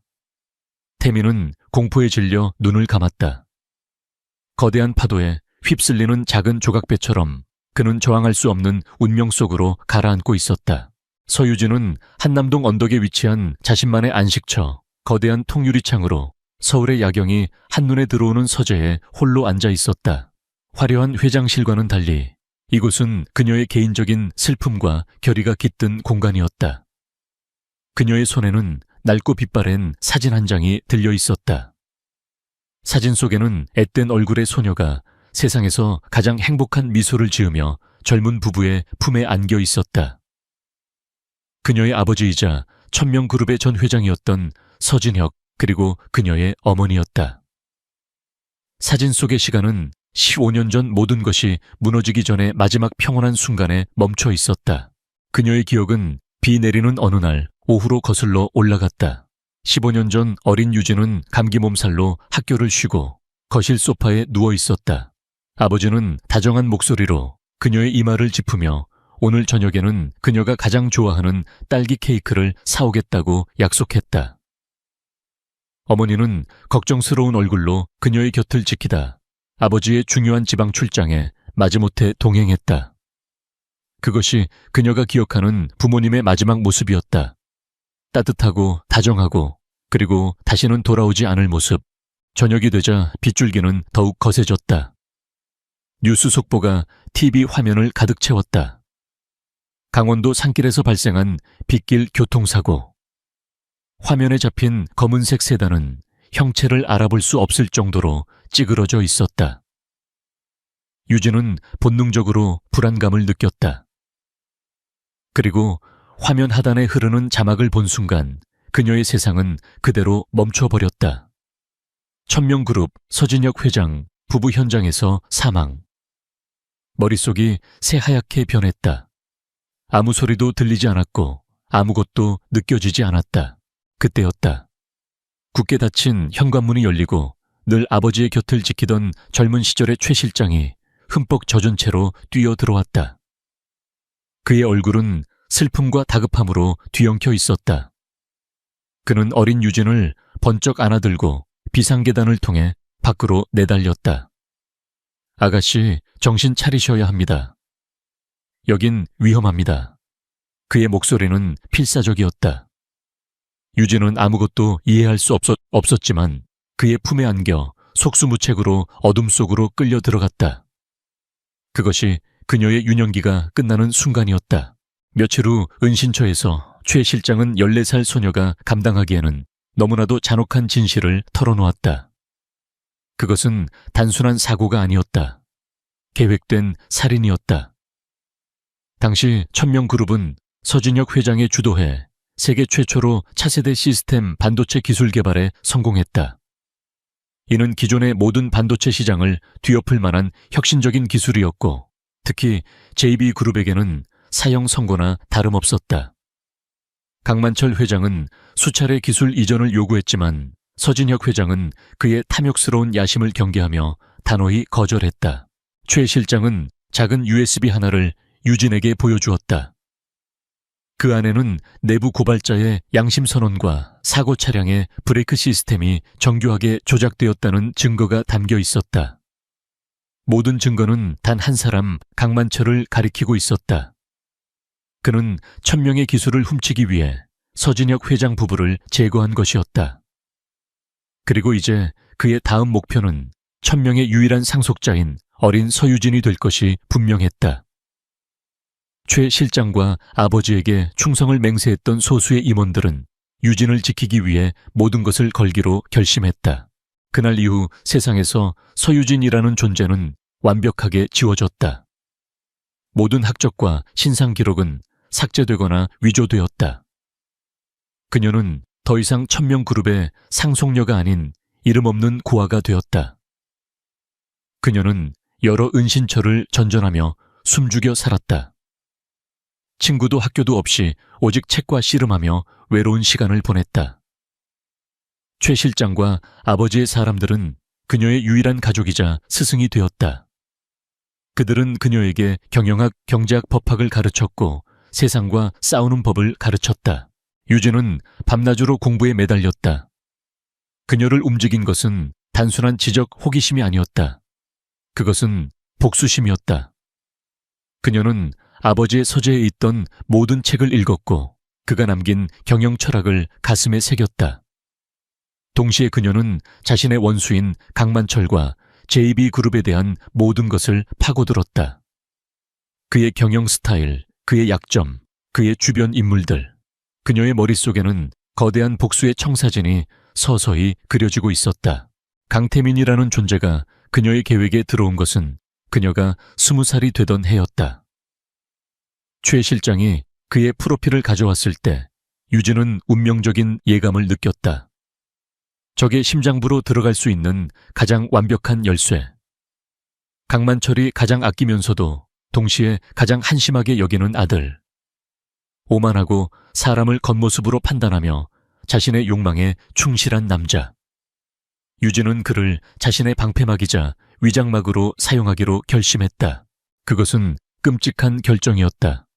태민은 공포에 질려 눈을 감았다. 거대한 파도에 휩쓸리는 작은 조각배처럼 그는 저항할 수 없는 운명 속으로 가라앉고 있었다. 서유진은 한남동 언덕에 위치한 자신만의 안식처, 거대한 통유리창으로 서울의 야경이 한눈에 들어오는 서재에 홀로 앉아 있었다. 화려한 회장실과는 달리 이곳은 그녀의 개인적인 슬픔과 결의가 깃든 공간이었다. 그녀의 손에는 낡고 빛바랜 사진 한 장이 들려 있었다. 사진 속에는 앳된 얼굴의 소녀가 세상에서 가장 행복한 미소를 지으며 젊은 부부의 품에 안겨 있었다. 그녀의 아버지이자 천명그룹의 전 회장이었던 서진혁 그리고 그녀의 어머니였다. 사진 속의 시간은 15년 전 모든 것이 무너지기 전에 마지막 평온한 순간에 멈춰 있었다. 그녀의 기억은 비 내리는 어느 날 오후로 거슬러 올라갔다. 15년 전 어린 유진은 감기 몸살로 학교를 쉬고 거실 소파에 누워 있었다. 아버지는 다정한 목소리로 그녀의 이마를 짚으며 오늘 저녁에는 그녀가 가장 좋아하는 딸기 케이크를 사오겠다고 약속했다. 어머니는 걱정스러운 얼굴로 그녀의 곁을 지키다 아버지의 중요한 지방 출장에 마지못해 동행했다. 그것이 그녀가 기억하는 부모님의 마지막 모습이었다. 따뜻하고 다정하고 그리고 다시는 돌아오지 않을 모습. 저녁이 되자 빗줄기는 더욱 거세졌다. 뉴스 속보가 TV 화면을 가득 채웠다. 강원도 산길에서 발생한 빗길 교통사고. 화면에 잡힌 검은색 세단은 형체를 알아볼 수 없을 정도로 찌그러져 있었다. 유진은 본능적으로 불안감을 느꼈다. 그리고 화면 하단에 흐르는 자막을 본 순간 그녀의 세상은 그대로 멈춰버렸다. 천명그룹 서진혁 회장 부부 현장에서 사망. 머릿속이 새하얗게 변했다. 아무 소리도 들리지 않았고 아무것도 느껴지지 않았다. 그때였다. 굳게 닫힌 현관문이 열리고 늘 아버지의 곁을 지키던 젊은 시절의 최 실장이 흠뻑 젖은 채로 뛰어들어왔다. 그의 얼굴은 슬픔과 다급함으로 뒤엉켜 있었다. 그는 어린 유진을 번쩍 안아들고 비상계단을 통해 밖으로 내달렸다. 아가씨, 정신 차리셔야 합니다. 여긴 위험합니다. 그의 목소리는 필사적이었다. 유진은 아무것도 이해할 수 없었지만 그의 품에 안겨 속수무책으로 어둠 속으로 끌려 들어갔다. 그것이 그녀의 유년기가 끝나는 순간이었다. 며칠 후 은신처에서 최 실장은 14살 소녀가 감당하기에는 너무나도 잔혹한 진실을 털어놓았다. 그것은 단순한 사고가 아니었다. 계획된 살인이었다. 당시 천명그룹은 서진혁 회장의 주도해 세계 최초로 차세대 시스템 반도체 기술 개발에 성공했다. 이는 기존의 모든 반도체 시장을 뒤엎을 만한 혁신적인 기술이었고 특히 JB그룹에게는 사형 선고나 다름없었다. 강만철 회장은 수차례 기술 이전을 요구했지만 서진혁 회장은 그의 탐욕스러운 야심을 경계하며 단호히 거절했다. 최 실장은 작은 USB 하나를 유진에게 보여주었다. 그 안에는 내부 고발자의 양심 선언과 사고 차량의 브레이크 시스템이 정교하게 조작되었다는 증거가 담겨 있었다. 모든 증거는 단 한 사람 강만철을 가리키고 있었다. 그는 1000명의 기술을 훔치기 위해 서진혁 회장 부부를 제거한 것이었다. 그리고 이제 그의 다음 목표는 1000명의 유일한 상속자인 어린 서유진이 될 것이 분명했다. 최 실장과 아버지에게 충성을 맹세했던 소수의 임원들은 유진을 지키기 위해 모든 것을 걸기로 결심했다. 그날 이후 세상에서 서유진이라는 존재는 완벽하게 지워졌다. 모든 학적과 신상 기록은 삭제되거나 위조되었다. 그녀는 더 이상 천명그룹의 상속녀가 아닌 이름 없는 고아가 되었다. 그녀는 여러 은신처를 전전하며 숨죽여 살았다. 친구도 학교도 없이 오직 책과 씨름하며 외로운 시간을 보냈다. 최 실장과 아버지의 사람들은 그녀의 유일한 가족이자 스승이 되었다. 그들은 그녀에게 경영학, 경제학, 법학을 가르쳤고 세상과 싸우는 법을 가르쳤다. 유진은 밤낮으로 공부에 매달렸다. 그녀를 움직인 것은 단순한 지적 호기심이 아니었다. 그것은 복수심이었다. 그녀는 아버지의 서재에 있던 모든 책을 읽었고 그가 남긴 경영 철학을 가슴에 새겼다. 동시에 그녀는 자신의 원수인 강만철과 JB그룹에 대한 모든 것을 파고들었다. 그의 경영 스타일, 그의 약점, 그의 주변 인물들. 그녀의 머릿속에는 거대한 복수의 청사진이 서서히 그려지고 있었다. 강태민이라는 존재가 그녀의 계획에 들어온 것은 그녀가 20살이 되던 해였다. 최 실장이 그의 프로필을 가져왔을 때 유진은 운명적인 예감을 느꼈다. 적의 심장부로 들어갈 수 있는 가장 완벽한 열쇠. 강만철이 가장 아끼면서도 동시에 가장 한심하게 여기는 아들. 오만하고 사람을 겉모습으로 판단하며 자신의 욕망에 충실한 남자. 유진은 그를 자신의 방패막이자 위장막으로 사용하기로 결심했다. 그것은 끔찍한 결정이었다.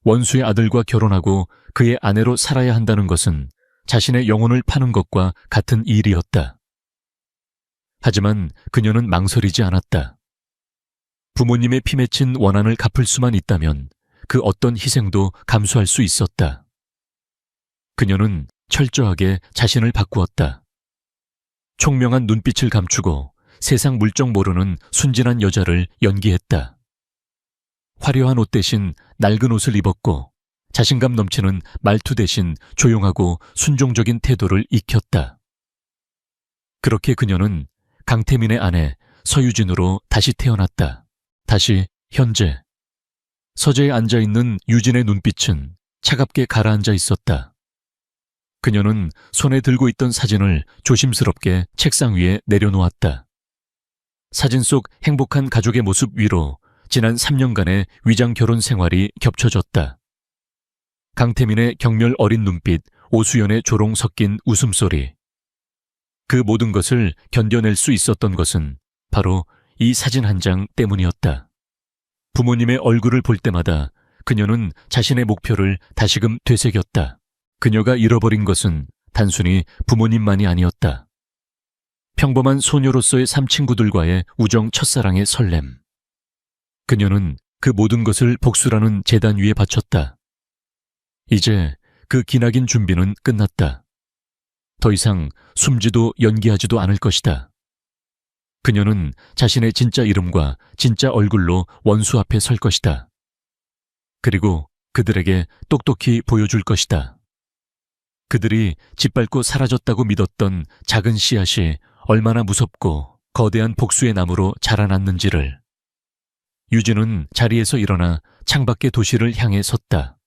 원수의 아들과 결혼하고 그의 아내로 살아야 한다는 것은 자신의 영혼을 파는 것과 같은 일이었다. 하지만 그녀는 망설이지 않았다. 부모님의 피 맺힌 원한을 갚을 수만 있다면 그 어떤 희생도 감수할 수 있었다. 그녀는 철저하게 자신을 바꾸었다. 총명한 눈빛을 감추고 세상 물정 모르는 순진한 여자를 연기했다. 화려한 옷 대신 낡은 옷을 입었고 자신감 넘치는 말투 대신 조용하고 순종적인 태도를 익혔다. 그렇게 그녀는 강태민의 아내 서유진으로 다시 태어났다. 다시 현재. 서재에 앉아있는 유진의 눈빛은 차갑게 가라앉아 있었다. 그녀는 손에 들고 있던 사진을 조심스럽게 책상 위에 내려놓았다. 사진 속 행복한 가족의 모습 위로 지난 3년간의 위장 결혼 생활이 겹쳐졌다. 강태민의 경멸 어린 눈빛, 오수연의 조롱 섞인 웃음소리. 그 모든 것을 견뎌낼 수 있었던 것은 바로 이 사진 한 장 때문이었다. 부모님의 얼굴을 볼 때마다 그녀는 자신의 목표를 다시금 되새겼다. 그녀가 잃어버린 것은 단순히 부모님만이 아니었다. 평범한 소녀로서의 삶 친구들과의 우정 첫사랑의 설렘. 그녀는 그 모든 것을 복수라는 제단 위에 바쳤다. 이제 그 기나긴 준비는 끝났다. 더 이상 숨지도 연기하지도 않을 것이다. 그녀는 자신의 진짜 이름과 진짜 얼굴로 원수 앞에 설 것이다. 그리고 그들에게 똑똑히 보여줄 것이다. 그들이 짓밟고 사라졌다고 믿었던 작은 씨앗이 얼마나 무섭고 거대한 복수의 나무로 자라났는지를. 유진은 자리에서 일어나 창밖의 도시를 향해 섰다.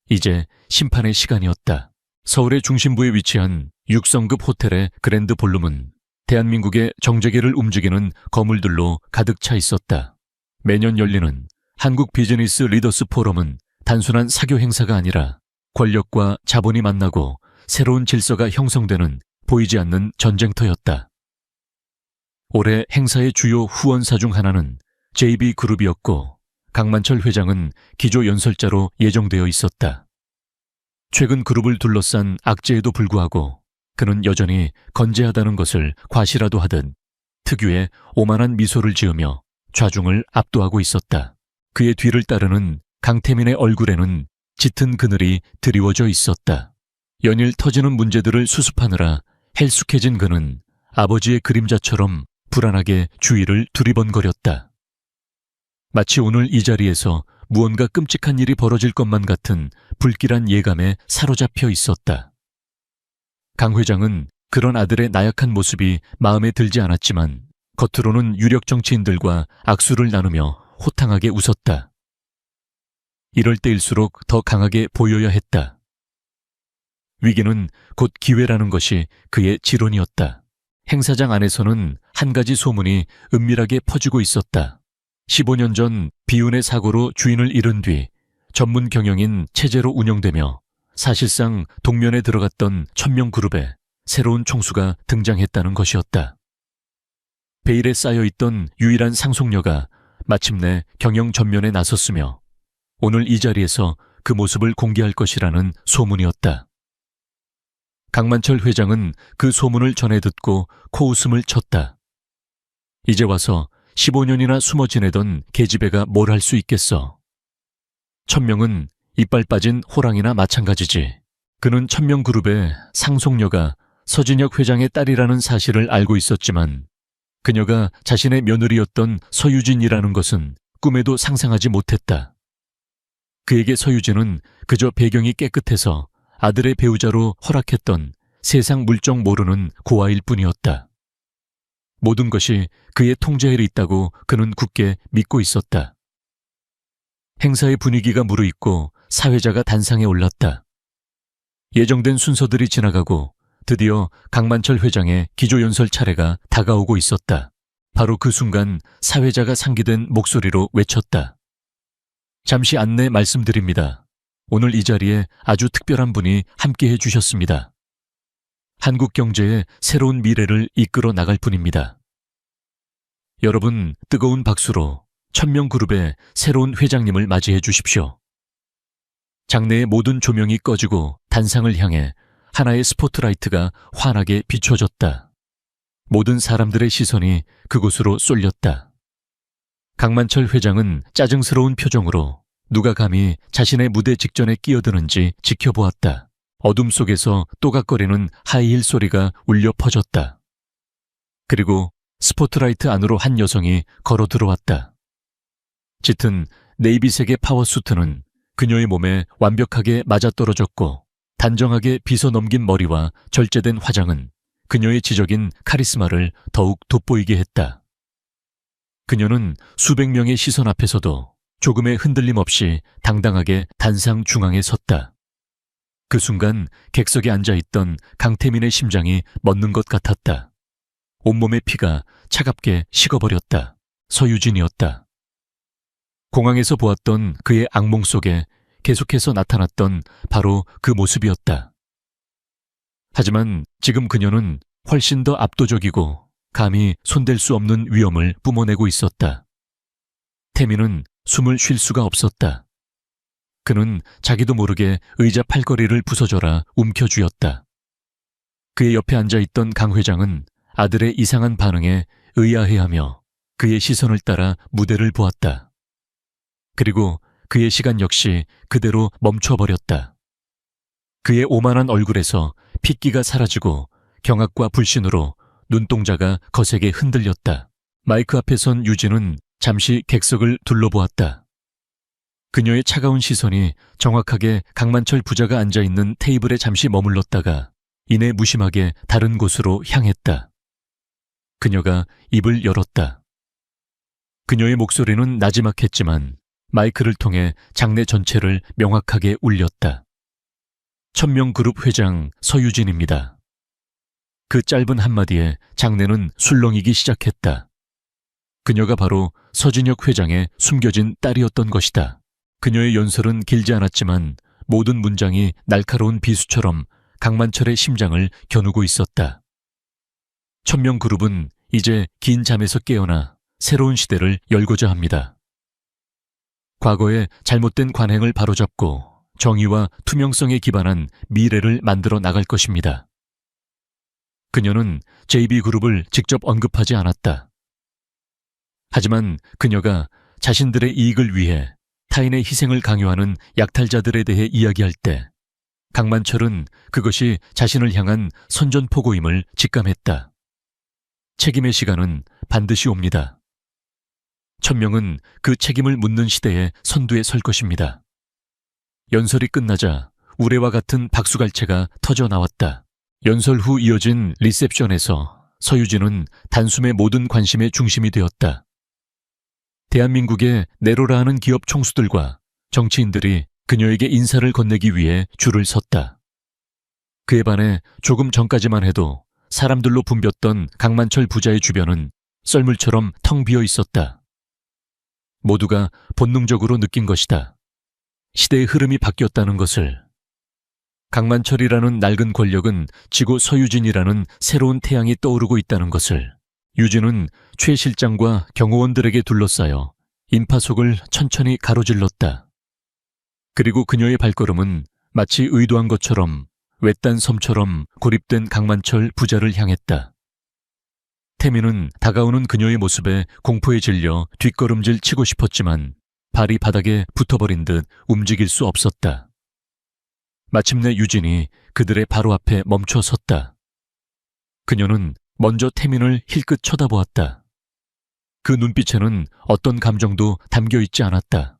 이제 심판의 시간이었다. 서울의 중심부에 위치한 6성급 호텔의 그랜드 볼룸은 대한민국의 정재계를 움직이는 거물들로 가득 차 있었다. 매년 열리는 한국 비즈니스 리더스 포럼은 단순한 사교 행사가 아니라 권력과 자본이 만나고 새로운 질서가 형성되는 보이지 않는 전쟁터였다. 올해 행사의 주요 후원사 중 하나는 JB그룹이었고 강만철 회장은 기조연설자로 예정되어 있었다. 최근 그룹을 둘러싼 악재에도 불구하고 그는 여전히 건재하다는 것을 과시라도 하듯 특유의 오만한 미소를 지으며 좌중을 압도하고 있었다. 그의 뒤를 따르는 강태민의 얼굴에는 짙은 그늘이 드리워져 있었다. 연일 터지는 문제들을 수습하느라 헬쑥해진 그는 아버지의 그림자처럼 불안하게 주위를 두리번거렸다. 마치 오늘 이 자리에서 무언가 끔찍한 일이 벌어질 것만 같은 불길한 예감에 사로잡혀 있었다. 강 회장은 그런 아들의 나약한 모습이 마음에 들지 않았지만 겉으로는 유력 정치인들과 악수를 나누며 호탕하게 웃었다. 이럴 때일수록 더 강하게 보여야 했다. 위기는 곧 기회라는 것이 그의 지론이었다. 행사장 안에서는 한 가지 소문이 은밀하게 퍼지고 있었다. 15년 전 비운의 사고로 주인을 잃은 뒤 전문 경영인 체제로 운영되며 사실상 동면에 들어갔던 천명그룹에 새로운 총수가 등장했다는 것이었다. 베일에 쌓여있던 유일한 상속녀가 마침내 경영 전면에 나섰으며 오늘 이 자리에서 그 모습을 공개할 것이라는 소문이었다. 강만철 회장은 그 소문을 전해 듣고 코웃음을 쳤다. 이제 와서 15년이나 숨어 지내던 계집애가 뭘 할 수 있겠어. 천명은 이빨 빠진 호랑이나 마찬가지지. 그는 천명그룹의 상속녀가 서진혁 회장의 딸이라는 사실을 알고 있었지만 그녀가 자신의 며느리였던 서유진이라는 것은 꿈에도 상상하지 못했다. 그에게 서유진은 그저 배경이 깨끗해서 아들의 배우자로 허락했던 세상 물정 모르는 고아일 뿐이었다. 모든 것이 그의 통제에 있다고 그는 굳게 믿고 있었다. 행사의 분위기가 무르익고 사회자가 단상에 올랐다. 예정된 순서들이 지나가고 드디어 강만철 회장의 기조연설 차례가 다가오고 있었다. 바로 그 순간 사회자가 상기된 목소리로 외쳤다. 잠시 안내 말씀드립니다. 오늘 이 자리에 아주 특별한 분이 함께해 주셨습니다. 한국 경제의 새로운 미래를 이끌어 나갈 분입니다. 여러분, 뜨거운 박수로 천명그룹의 새로운 회장님을 맞이해 주십시오. 장내의 모든 조명이 꺼지고 단상을 향해 하나의 스포트라이트가 환하게 비춰졌다. 모든 사람들의 시선이 그곳으로 쏠렸다. 강만철 회장은 짜증스러운 표정으로 누가 감히 자신의 무대 직전에 끼어드는지 지켜보았다. 어둠 속에서 또각거리는 하이힐 소리가 울려 퍼졌다. 그리고 스포트라이트 안으로 한 여성이 걸어 들어왔다. 짙은 네이비색의 파워수트는 그녀의 몸에 완벽하게 맞아떨어졌고 단정하게 빗어넘긴 머리와 절제된 화장은 그녀의 지적인 카리스마를 더욱 돋보이게 했다. 그녀는 수백 명의 시선 앞에서도 조금의 흔들림 없이 당당하게 단상 중앙에 섰다. 그 순간 객석에 앉아있던 강태민의 심장이 멎는 것 같았다. 온몸의 피가 차갑게 식어버렸다. 서유진이었다. 공항에서 보았던 그의 악몽 속에 계속해서 나타났던 바로 그 모습이었다. 하지만 지금 그녀는 훨씬 더 압도적이고 감히 손댈 수 없는 위험을 뿜어내고 있었다. 태민은 숨을 쉴 수가 없었다. 그는 자기도 모르게 의자 팔걸이를 부서져라 움켜쥐었다. 그의 옆에 앉아있던 강 회장은 아들의 이상한 반응에 의아해하며 그의 시선을 따라 무대를 보았다. 그리고 그의 시간 역시 그대로 멈춰버렸다. 그의 오만한 얼굴에서 핏기가 사라지고 경악과 불신으로 눈동자가 거세게 흔들렸다. 마이크 앞에 선 유진은 잠시 객석을 둘러보았다. 그녀의 차가운 시선이 정확하게 강만철 부자가 앉아있는 테이블에 잠시 머물렀다가 이내 무심하게 다른 곳으로 향했다. 그녀가 입을 열었다. 그녀의 목소리는 나지막했지만 마이크를 통해 장내 전체를 명확하게 울렸다. 천명그룹 회장 서유진입니다. 그 짧은 한마디에 장내는 술렁이기 시작했다. 그녀가 바로 서진혁 회장의 숨겨진 딸이었던 것이다. 그녀의 연설은 길지 않았지만 모든 문장이 날카로운 비수처럼 강만철의 심장을 겨누고 있었다. 천명그룹은 이제 긴 잠에서 깨어나 새로운 시대를 열고자 합니다. 과거의 잘못된 관행을 바로잡고 정의와 투명성에 기반한 미래를 만들어 나갈 것입니다. 그녀는 JB그룹을 직접 언급하지 않았다. 하지만 그녀가 자신들의 이익을 위해 타인의 희생을 강요하는 약탈자들에 대해 이야기할 때 강만철은 그것이 자신을 향한 선전포고임을 직감했다. 책임의 시간은 반드시 옵니다. 천명은 그 책임을 묻는 시대의 선두에 설 것입니다. 연설이 끝나자 우레와 같은 박수갈채가 터져 나왔다. 연설 후 이어진 리셉션에서 서유진은 단숨에 모든 관심의 중심이 되었다. 대한민국의 네로라 하는 기업 총수들과 정치인들이 그녀에게 인사를 건네기 위해 줄을 섰다. 그에 반해 조금 전까지만 해도 사람들로 붐볐던 강만철 부자의 주변은 썰물처럼 텅 비어 있었다. 모두가 본능적으로 느낀 것이다. 시대의 흐름이 바뀌었다는 것을. 강만철이라는 낡은 권력은 지고 서유진이라는 새로운 태양이 떠오르고 있다는 것을. 유진은 최 실장과 경호원들에게 둘러싸여 인파속을 천천히 가로질렀다. 그리고 그녀의 발걸음은 마치 의도한 것처럼 외딴 섬처럼 고립된 강만철 부자를 향했다. 태민은 다가오는 그녀의 모습에 공포에 질려 뒷걸음질 치고 싶었지만 발이 바닥에 붙어버린 듯 움직일 수 없었다. 마침내 유진이 그들의 바로 앞에 멈춰 섰다. 그녀는 먼저 태민을 힐끗 쳐다보았다. 그 눈빛에는 어떤 감정도 담겨있지 않았다.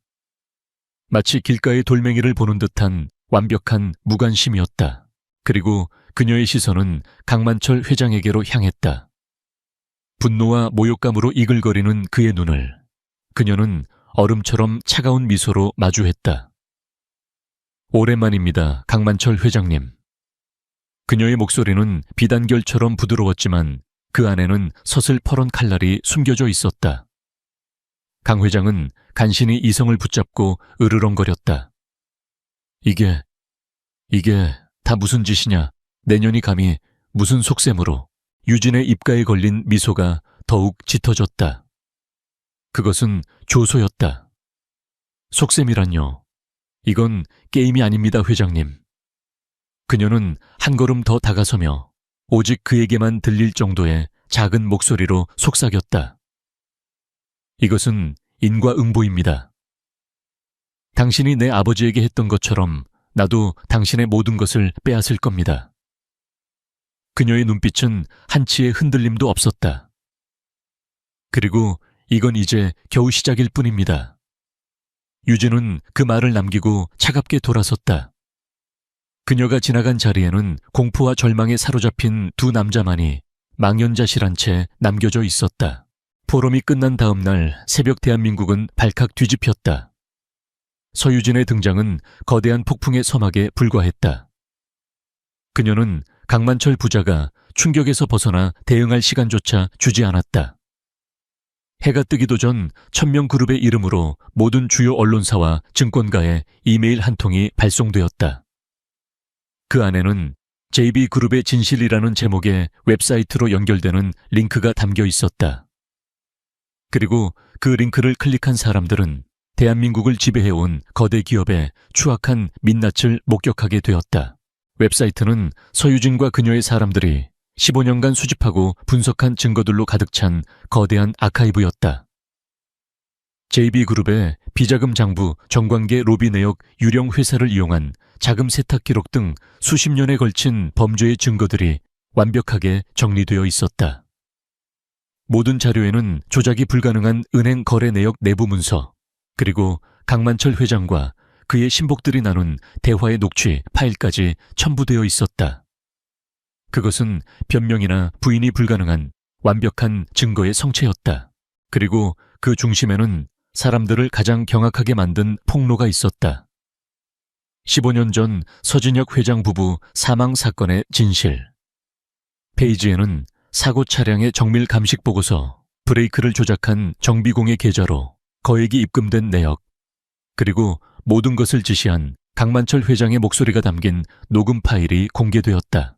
마치 길가의 돌멩이를 보는 듯한 완벽한 무관심이었다. 그리고 그녀의 시선은 강만철 회장에게로 향했다. 분노와 모욕감으로 이글거리는 그의 눈을 그녀는 얼음처럼 차가운 미소로 마주했다. 오랜만입니다, 강만철 회장님. 그녀의 목소리는 비단결처럼 부드러웠지만 그 안에는 서슬퍼런 칼날이 숨겨져 있었다. 강 회장은 간신히 이성을 붙잡고 으르렁거렸다. 이게 다 무슨 짓이냐. 내년이 감히 무슨 속셈으로. 유진의 입가에 걸린 미소가 더욱 짙어졌다. 그것은 조소였다. 속셈이란요. 이건 게임이 아닙니다, 회장님. 그녀는 한 걸음 더 다가서며 오직 그에게만 들릴 정도의 작은 목소리로 속삭였다. 이것은 인과응보입니다. 당신이 내 아버지에게 했던 것처럼 나도 당신의 모든 것을 빼앗을 겁니다. 그녀의 눈빛은 한치의 흔들림도 없었다. 그리고 이건 이제 겨우 시작일 뿐입니다. 유진은 그 말을 남기고 차갑게 돌아섰다. 그녀가 지나간 자리에는 공포와 절망에 사로잡힌 두 남자만이 망연자실한 채 남겨져 있었다. 포럼이 끝난 다음 날 새벽 대한민국은 발칵 뒤집혔다. 서유진의 등장은 거대한 폭풍의 서막에 불과했다. 그녀는 강만철 부자가 충격에서 벗어나 대응할 시간조차 주지 않았다. 해가 뜨기도 전 천명그룹의 이름으로 모든 주요 언론사와 증권가에 이메일 한 통이 발송되었다. 그 안에는 JB그룹의 진실이라는 제목의 웹사이트로 연결되는 링크가 담겨 있었다. 그리고 그 링크를 클릭한 사람들은 대한민국을 지배해온 거대 기업의 추악한 민낯을 목격하게 되었다. 웹사이트는 서유진과 그녀의 사람들이 15년간 수집하고 분석한 증거들로 가득 찬 거대한 아카이브였다. JB그룹의 비자금 장부 정관계 로비 내역 유령 회사를 이용한 자금 세탁 기록 등 수십 년에 걸친 범죄의 증거들이 완벽하게 정리되어 있었다. 모든 자료에는 조작이 불가능한 은행 거래 내역 내부 문서, 그리고 강만철 회장과 그의 신복들이 나눈 대화의 녹취 파일까지 첨부되어 있었다. 그것은 변명이나 부인이 불가능한 완벽한 증거의 성체였다. 그리고 그 중심에는 사람들을 가장 경악하게 만든 폭로가 있었다. 15년 전 서진혁 회장 부부 사망 사건의 진실. 페이지에는 사고 차량의 정밀 감식 보고서, 브레이크를 조작한 정비공의 계좌로 거액이 입금된 내역, 그리고 모든 것을 지시한 강만철 회장의 목소리가 담긴 녹음 파일이 공개되었다.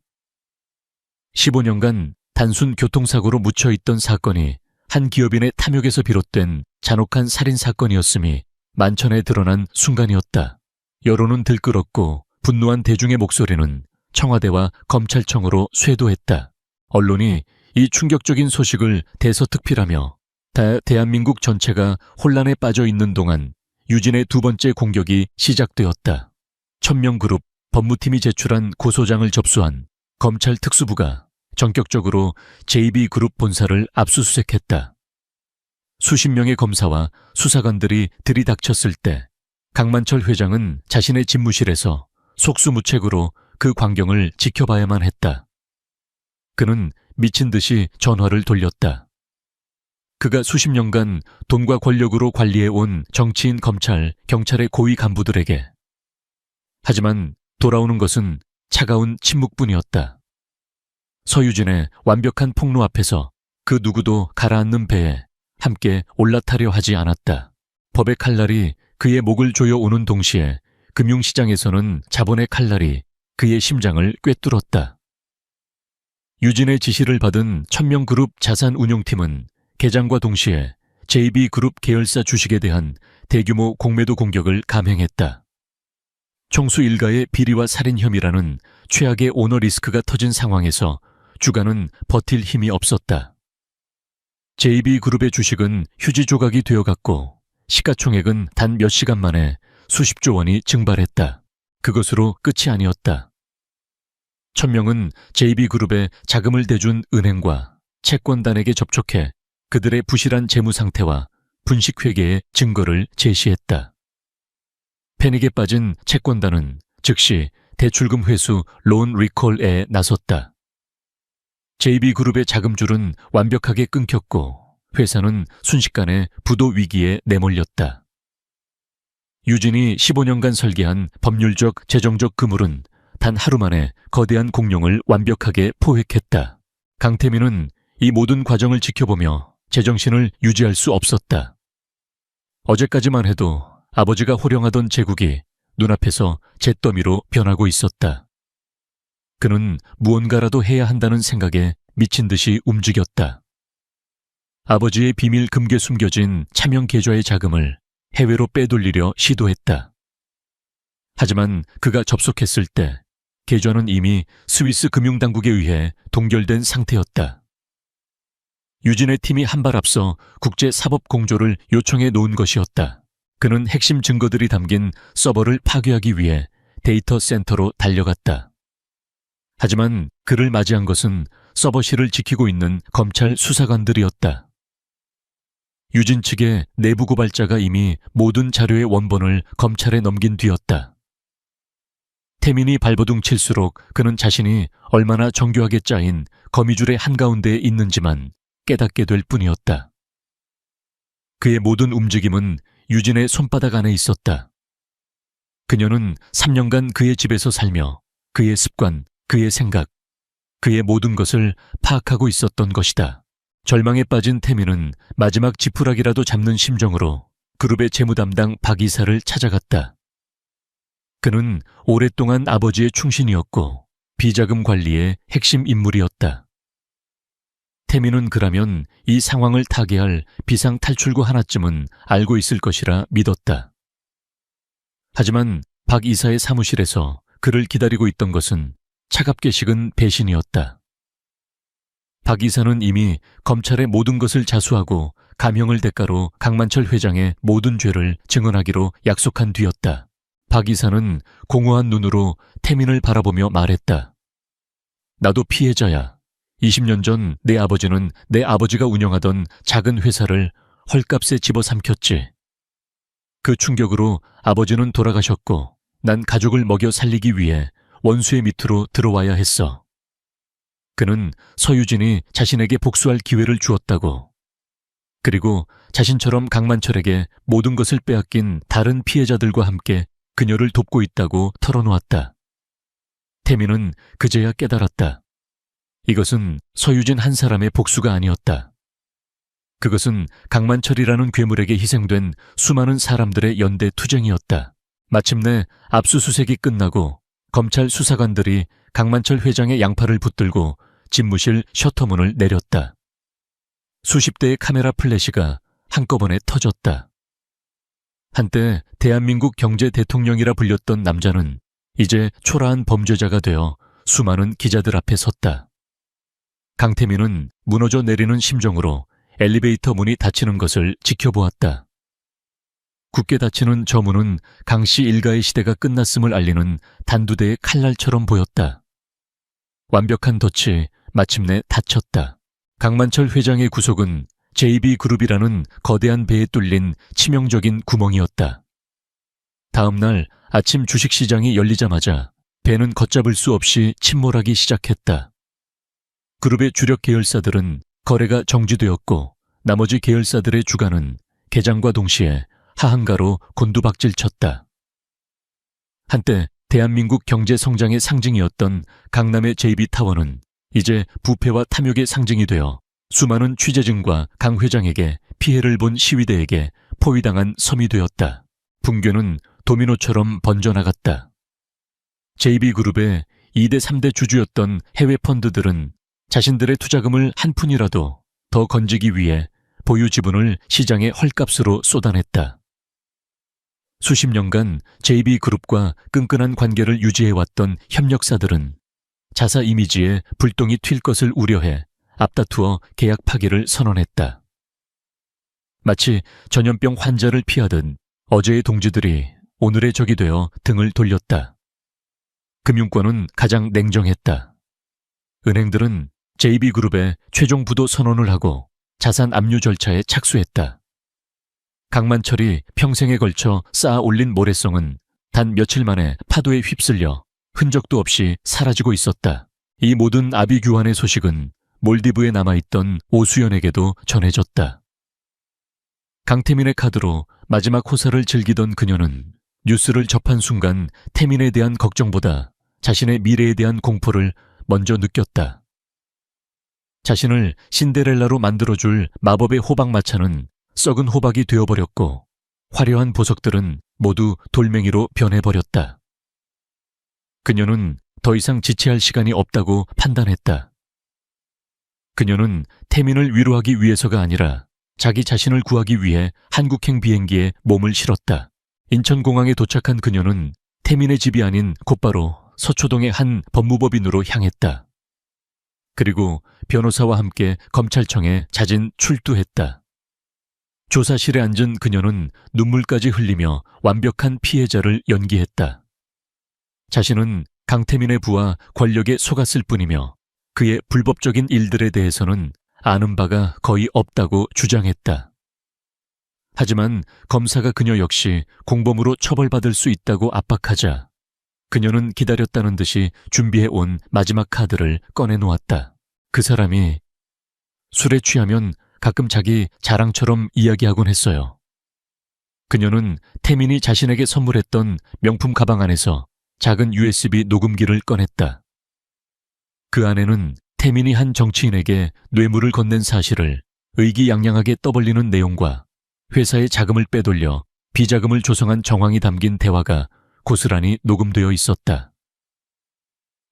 15년간 단순 교통사고로 묻혀있던 사건이 한 기업인의 탐욕에서 비롯된 잔혹한 살인사건이었음이 만천에 드러난 순간이었다. 여론은 들끓었고 분노한 대중의 목소리는 청와대와 검찰청으로 쇄도했다. 언론이 이 충격적인 소식을 대서특필하며 대한민국 전체가 혼란에 빠져 있는 동안 유진의 두 번째 공격이 시작되었다. 천명그룹 법무팀이 제출한 고소장을 접수한 검찰 특수부가 전격적으로 JB그룹 본사를 압수수색했다. 수십 명의 검사와 수사관들이 들이닥쳤을 때 강만철 회장은 자신의 집무실에서 속수무책으로 그 광경을 지켜봐야만 했다. 그는 미친 듯이 전화를 돌렸다. 그가 수십 년간 돈과 권력으로 관리해온 정치인, 검찰, 경찰의 고위 간부들에게. 하지만 돌아오는 것은 차가운 침묵뿐이었다. 서유진의 완벽한 폭로 앞에서 그 누구도 가라앉는 배에 함께 올라타려 하지 않았다. 법의 칼날이 그의 목을 조여오는 동시에 금융시장에서는 자본의 칼날이 그의 심장을 꿰뚫었다. 유진의 지시를 받은 천명그룹 자산운용팀은 개장과 동시에 JB그룹 계열사 주식에 대한 대규모 공매도 공격을 감행했다. 총수 일가의 비리와 살인 혐의라는 최악의 오너 리스크가 터진 상황에서 주가는 버틸 힘이 없었다. JB그룹의 주식은 휴지 조각이 되어갔고 시가총액은 단 몇 시간 만에 수십조 원이 증발했다. 그것으로 끝이 아니었다. 천명은 JB그룹에 자금을 대준 은행과 채권단에게 접촉해 그들의 부실한 재무 상태와 분식회계의 증거를 제시했다. 패닉에 빠진 채권단은 즉시 대출금 회수 론 리콜에 나섰다. JB그룹의 자금줄은 완벽하게 끊겼고 회사는 순식간에 부도 위기에 내몰렸다. 유진이 15년간 설계한 법률적, 재정적 그물은 단 하루 만에 거대한 공룡을 완벽하게 포획했다. 강태민은 이 모든 과정을 지켜보며 제정신을 유지할 수 없었다. 어제까지만 해도 아버지가 호령하던 제국이 눈앞에서 잿더미로 변하고 있었다. 그는 무언가라도 해야 한다는 생각에 미친 듯이 움직였다. 아버지의 비밀 금괴 숨겨진 차명 계좌의 자금을 해외로 빼돌리려 시도했다. 하지만 그가 접속했을 때 계좌는 이미 스위스 금융당국에 의해 동결된 상태였다. 유진의 팀이 한 발 앞서 국제사법공조를 요청해 놓은 것이었다. 그는 핵심 증거들이 담긴 서버를 파괴하기 위해 데이터 센터로 달려갔다. 하지만 그를 맞이한 것은 서버실을 지키고 있는 검찰 수사관들이었다. 유진 측의 내부 고발자가 이미 모든 자료의 원본을 검찰에 넘긴 뒤였다. 태민이 발버둥 칠수록 그는 자신이 얼마나 정교하게 짜인 거미줄의 한가운데에 있는지만 깨닫게 될 뿐이었다. 그의 모든 움직임은 유진의 손바닥 안에 있었다. 그녀는 3년간 그의 집에서 살며 그의 습관, 그의 생각, 그의 모든 것을 파악하고 있었던 것이다. 절망에 빠진 태민은 마지막 지푸라기라도 잡는 심정으로 그룹의 재무담당 박 이사를 찾아갔다. 그는 오랫동안 아버지의 충신이었고 비자금 관리의 핵심 인물이었다. 태민은 그라면 이 상황을 타개할 비상 탈출구 하나쯤은 알고 있을 것이라 믿었다. 하지만 박 이사의 사무실에서 그를 기다리고 있던 것은 차갑게 식은 배신이었다. 박 이사는 이미 검찰의 모든 것을 자수하고 감형을 대가로 강만철 회장의 모든 죄를 증언하기로 약속한 뒤였다. 박 이사는 공허한 눈으로 태민을 바라보며 말했다. 나도 피해자야. 20년 전 내 아버지는 내 아버지가 운영하던 작은 회사를 헐값에 집어삼켰지. 그 충격으로 아버지는 돌아가셨고 난 가족을 먹여 살리기 위해 원수의 밑으로 들어와야 했어. 그는 서유진이 자신에게 복수할 기회를 주었다고. 그리고 자신처럼 강만철에게 모든 것을 빼앗긴 다른 피해자들과 함께 그녀를 돕고 있다고 털어놓았다. 태민은 그제야 깨달았다. 이것은 서유진 한 사람의 복수가 아니었다. 그것은 강만철이라는 괴물에게 희생된 수많은 사람들의 연대 투쟁이었다. 마침내 압수수색이 끝나고 검찰 수사관들이 강만철 회장의 양팔을 붙들고 집무실 셔터문을 내렸다. 수십 대의 카메라 플래시가 한꺼번에 터졌다. 한때 대한민국 경제 대통령이라 불렸던 남자는 이제 초라한 범죄자가 되어 수많은 기자들 앞에 섰다. 강태민은 무너져 내리는 심정으로 엘리베이터 문이 닫히는 것을 지켜보았다. 굳게 닫히는 저 문은 강씨 일가의 시대가 끝났음을 알리는 단두대의 칼날처럼 보였다. 완벽한 덫이 마침내 닫혔다. 강만철 회장의 구속은 JB그룹이라는 거대한 배에 뚫린 치명적인 구멍이었다. 다음 날 아침 주식시장이 열리자마자 배는 걷잡을 수 없이 침몰하기 시작했다. 그룹의 주력 계열사들은 거래가 정지되었고 나머지 계열사들의 주가는 개장과 동시에 하한가로 곤두박질쳤다. 한때 대한민국 경제 성장의 상징이었던 강남의 JB타워는 이제 부패와 탐욕의 상징이 되어 수많은 취재진과 강 회장에게 피해를 본 시위대에게 포위당한 섬이 되었다. 붕괴는 도미노처럼 번져나갔다. JB그룹의 2대 3대 주주였던 해외 펀드들은 자신들의 투자금을 한 푼이라도 더 건지기 위해 보유 지분을 시장의 헐값으로 쏟아냈다. 수십 년간 JB그룹과 끈끈한 관계를 유지해왔던 협력사들은 자사 이미지에 불똥이 튈 것을 우려해 앞다투어 계약 파기를 선언했다. 마치 전염병 환자를 피하듯 어제의 동지들이 오늘의 적이 되어 등을 돌렸다. 금융권은 가장 냉정했다. 은행들은 JB그룹에 최종 부도 선언을 하고 자산 압류 절차에 착수했다. 강만철이 평생에 걸쳐 쌓아 올린 모래성은 단 며칠 만에 파도에 휩쓸려 흔적도 없이 사라지고 있었다. 이 모든 아비규환의 소식은 몰디브에 남아있던 오수연에게도 전해졌다. 강태민의 카드로 마지막 호사를 즐기던 그녀는 뉴스를 접한 순간 태민에 대한 걱정보다 자신의 미래에 대한 공포를 먼저 느꼈다. 자신을 신데렐라로 만들어줄 마법의 호박마차는 썩은 호박이 되어버렸고 화려한 보석들은 모두 돌멩이로 변해버렸다. 그녀는 더 이상 지체할 시간이 없다고 판단했다. 그녀는 태민을 위로하기 위해서가 아니라 자기 자신을 구하기 위해 한국행 비행기에 몸을 실었다. 인천공항에 도착한 그녀는 태민의 집이 아닌 곧바로 서초동의 한 법무법인으로 향했다. 그리고 변호사와 함께 검찰청에 자진 출두했다. 조사실에 앉은 그녀는 눈물까지 흘리며 완벽한 피해자를 연기했다. 자신은 강태민의 부와 권력에 속았을 뿐이며 그의 불법적인 일들에 대해서는 아는 바가 거의 없다고 주장했다. 하지만 검사가 그녀 역시 공범으로 처벌받을 수 있다고 압박하자 그녀는 기다렸다는 듯이 준비해온 마지막 카드를 꺼내놓았다. 그 사람이 술에 취하면 가끔 자기 자랑처럼 이야기하곤 했어요. 그녀는 태민이 자신에게 선물했던 명품 가방 안에서 작은 USB 녹음기를 꺼냈다. 그 안에는 태민이 한 정치인에게 뇌물을 건넨 사실을 의기양양하게 떠벌리는 내용과 회사의 자금을 빼돌려 비자금을 조성한 정황이 담긴 대화가 고스란히 녹음되어 있었다.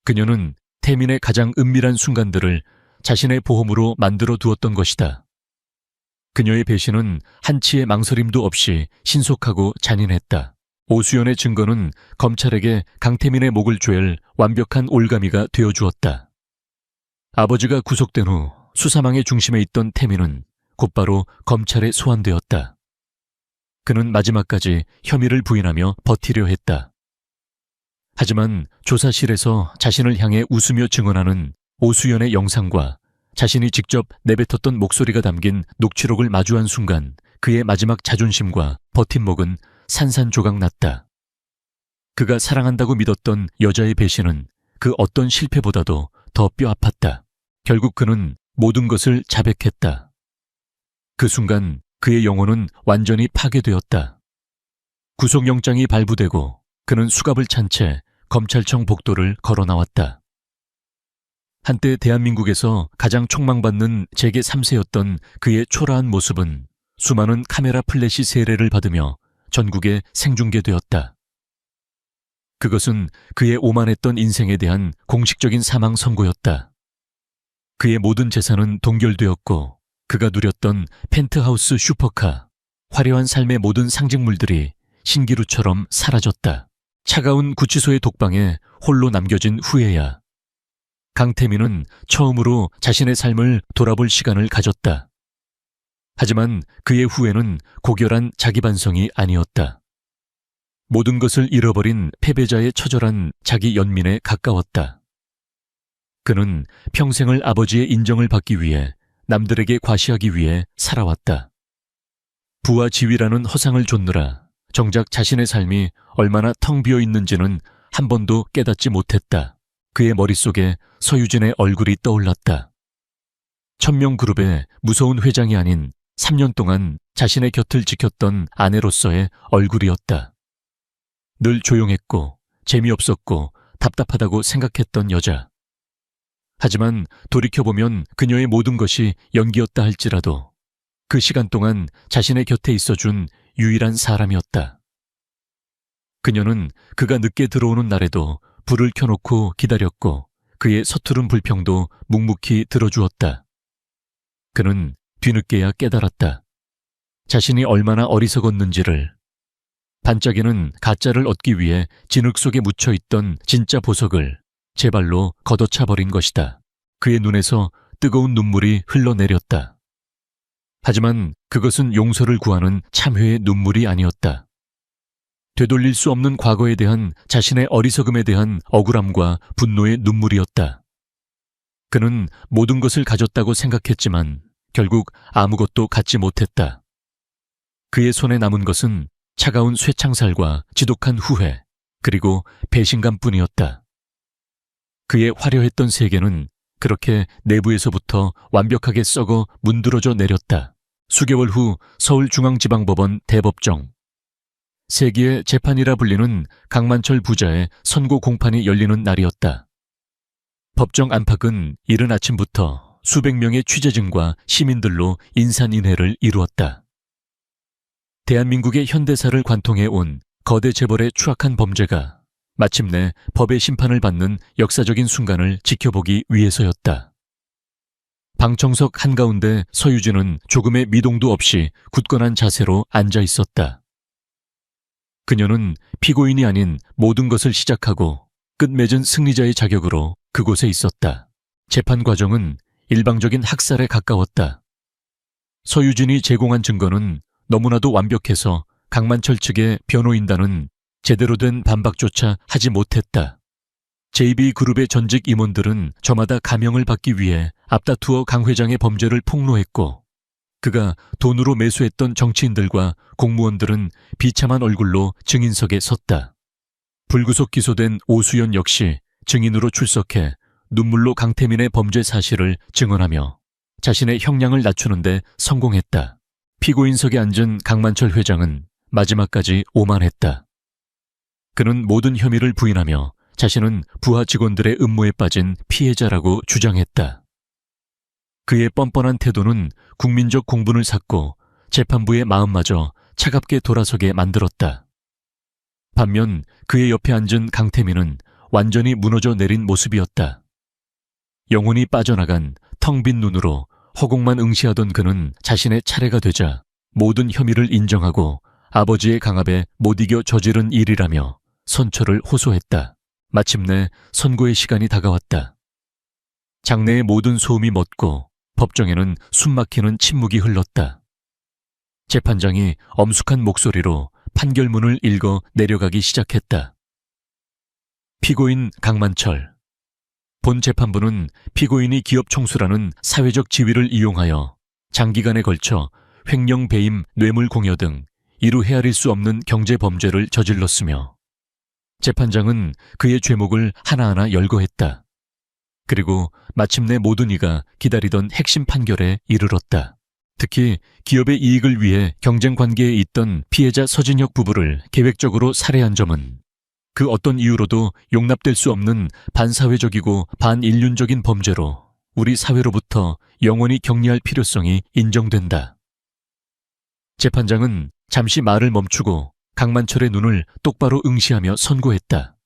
그녀는 태민의 가장 은밀한 순간들을 자신의 보험으로 만들어 두었던 것이다. 그녀의 배신은 한치의 망설임도 없이 신속하고 잔인했다. 오수연의 증거는 검찰에게 강태민의 목을 조일 완벽한 올가미가 되어주었다. 아버지가 구속된 후 수사망의 중심에 있던 태민은 곧바로 검찰에 소환되었다. 그는 마지막까지 혐의를 부인하며 버티려 했다. 하지만 조사실에서 자신을 향해 웃으며 증언하는 오수연의 영상과 자신이 직접 내뱉었던 목소리가 담긴 녹취록을 마주한 순간 그의 마지막 자존심과 버팀목은 산산조각 났다. 그가 사랑한다고 믿었던 여자의 배신은 그 어떤 실패보다도 더 뼈아팠다. 결국 그는 모든 것을 자백했다. 그 순간 그의 영혼은 완전히 파괴되었다. 구속영장이 발부되고 그는 수갑을 찬 채 검찰청 복도를 걸어 나왔다. 한때 대한민국에서 가장 촉망받는 재계 3세였던 그의 초라한 모습은 수많은 카메라 플래시 세례를 받으며 전국에 생중계되었다. 그것은 그의 오만했던 인생에 대한 공식적인 사망 선고였다. 그의 모든 재산은 동결되었고 그가 누렸던 펜트하우스 슈퍼카, 화려한 삶의 모든 상징물들이 신기루처럼 사라졌다. 차가운 구치소의 독방에 홀로 남겨진 후에야 강태민은 처음으로 자신의 삶을 돌아볼 시간을 가졌다. 하지만 그의 후회는 고결한 자기 반성이 아니었다. 모든 것을 잃어버린 패배자의 처절한 자기 연민에 가까웠다. 그는 평생을 아버지의 인정을 받기 위해 남들에게 과시하기 위해 살아왔다. 부와 지위라는 허상을 좇느라 정작 자신의 삶이 얼마나 텅 비어 있는지는 한 번도 깨닫지 못했다. 그의 머릿속에 서유진의 얼굴이 떠올랐다. 천명그룹의 무서운 회장이 아닌 3년 동안 자신의 곁을 지켰던 아내로서의 얼굴이었다. 늘 조용했고 재미없었고 답답하다고 생각했던 여자. 하지만 돌이켜보면 그녀의 모든 것이 연기였다 할지라도 그 시간 동안 자신의 곁에 있어준 유일한 사람이었다. 그녀는 그가 늦게 들어오는 날에도 불을 켜놓고 기다렸고 그의 서투른 불평도 묵묵히 들어주었다. 그는 뒤늦게야 깨달았다. 자신이 얼마나 어리석었는지를. 반짝이는 가짜를 얻기 위해 진흙 속에 묻혀있던 진짜 보석을 제 발로 걷어차버린 것이다. 그의 눈에서 뜨거운 눈물이 흘러내렸다. 하지만 그것은 용서를 구하는 참회의 눈물이 아니었다. 되돌릴 수 없는 과거에 대한 자신의 어리석음에 대한 억울함과 분노의 눈물이었다. 그는 모든 것을 가졌다고 생각했지만 결국 아무것도 갖지 못했다. 그의 손에 남은 것은 차가운 쇠창살과 지독한 후회, 그리고 배신감뿐이었다. 그의 화려했던 세계는 그렇게 내부에서부터 완벽하게 썩어 문드러져 내렸다. 수개월 후 서울중앙지방법원 대법정. 세기의 재판이라 불리는 강만철 부자의 선고 공판이 열리는 날이었다. 법정 안팎은 이른 아침부터 수백 명의 취재진과 시민들로 인산인해를 이루었다. 대한민국의 현대사를 관통해온 거대 재벌의 추악한 범죄가 마침내 법의 심판을 받는 역사적인 순간을 지켜보기 위해서였다. 방청석 한가운데 서유진은 조금의 미동도 없이 굳건한 자세로 앉아 있었다. 그녀는 피고인이 아닌 모든 것을 시작하고 끝맺은 승리자의 자격으로 그곳에 있었다. 재판 과정은 일방적인 학살에 가까웠다. 서유진이 제공한 증거는 너무나도 완벽해서 강만철 측의 변호인단은 제대로 된 반박조차 하지 못했다. JB그룹의 전직 임원들은 저마다 감형을 받기 위해 앞다투어 강 회장의 범죄를 폭로했고, 그가 돈으로 매수했던 정치인들과 공무원들은 비참한 얼굴로 증인석에 섰다. 불구속 기소된 오수연 역시 증인으로 출석해 눈물로 강태민의 범죄 사실을 증언하며 자신의 형량을 낮추는데 성공했다. 피고인석에 앉은 강만철 회장은 마지막까지 오만했다. 그는 모든 혐의를 부인하며 자신은 부하 직원들의 음모에 빠진 피해자라고 주장했다. 그의 뻔뻔한 태도는 국민적 공분을 샀고 재판부의 마음마저 차갑게 돌아서게 만들었다. 반면 그의 옆에 앉은 강태민은 완전히 무너져 내린 모습이었다. 영혼이 빠져나간 텅 빈 눈으로 허공만 응시하던 그는 자신의 차례가 되자 모든 혐의를 인정하고 아버지의 강압에 못 이겨 저지른 일이라며 선처를 호소했다. 마침내 선고의 시간이 다가왔다. 장내의 모든 소음이 멎고 법정에는 숨막히는 침묵이 흘렀다. 재판장이 엄숙한 목소리로 판결문을 읽어 내려가기 시작했다. 피고인 강만철. 본 재판부는 피고인이 기업 총수라는 사회적 지위를 이용하여 장기간에 걸쳐 횡령 배임, 뇌물 공여 등 이루 헤아릴 수 없는 경제 범죄를 저질렀으며, 재판장은 그의 죄목을 하나하나 열거했다. 그리고 마침내 모든 이가 기다리던 핵심 판결에 이르렀다. 특히 기업의 이익을 위해 경쟁 관계에 있던 피해자 서진혁 부부를 계획적으로 살해한 점은 그 어떤 이유로도 용납될 수 없는 반사회적이고 반인륜적인 범죄로 우리 사회로부터 영원히 격리할 필요성이 인정된다. 재판장은 잠시 말을 멈추고 강만철의 눈을 똑바로 응시하며 선고했다.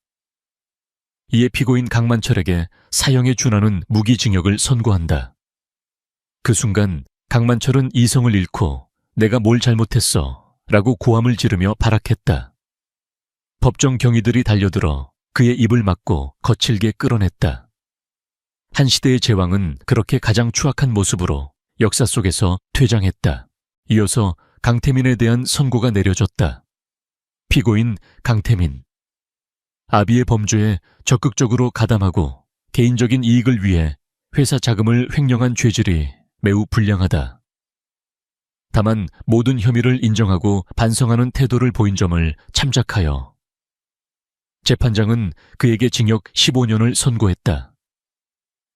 이에 피고인 강만철에게 사형에 준하는 무기징역을 선고한다. 그 순간 강만철은 이성을 잃고 내가 뭘 잘못했어 라고 고함을 지르며 발악했다. 법정 경위들이 달려들어 그의 입을 막고 거칠게 끌어냈다. 한 시대의 제왕은 그렇게 가장 추악한 모습으로 역사 속에서 퇴장했다. 이어서 강태민에 대한 선고가 내려졌다. 피고인 강태민. 아비의 범죄에 적극적으로 가담하고 개인적인 이익을 위해 회사 자금을 횡령한 죄질이 매우 불량하다. 다만 모든 혐의를 인정하고 반성하는 태도를 보인 점을 참작하여 재판장은 그에게 징역 15년을 선고했다.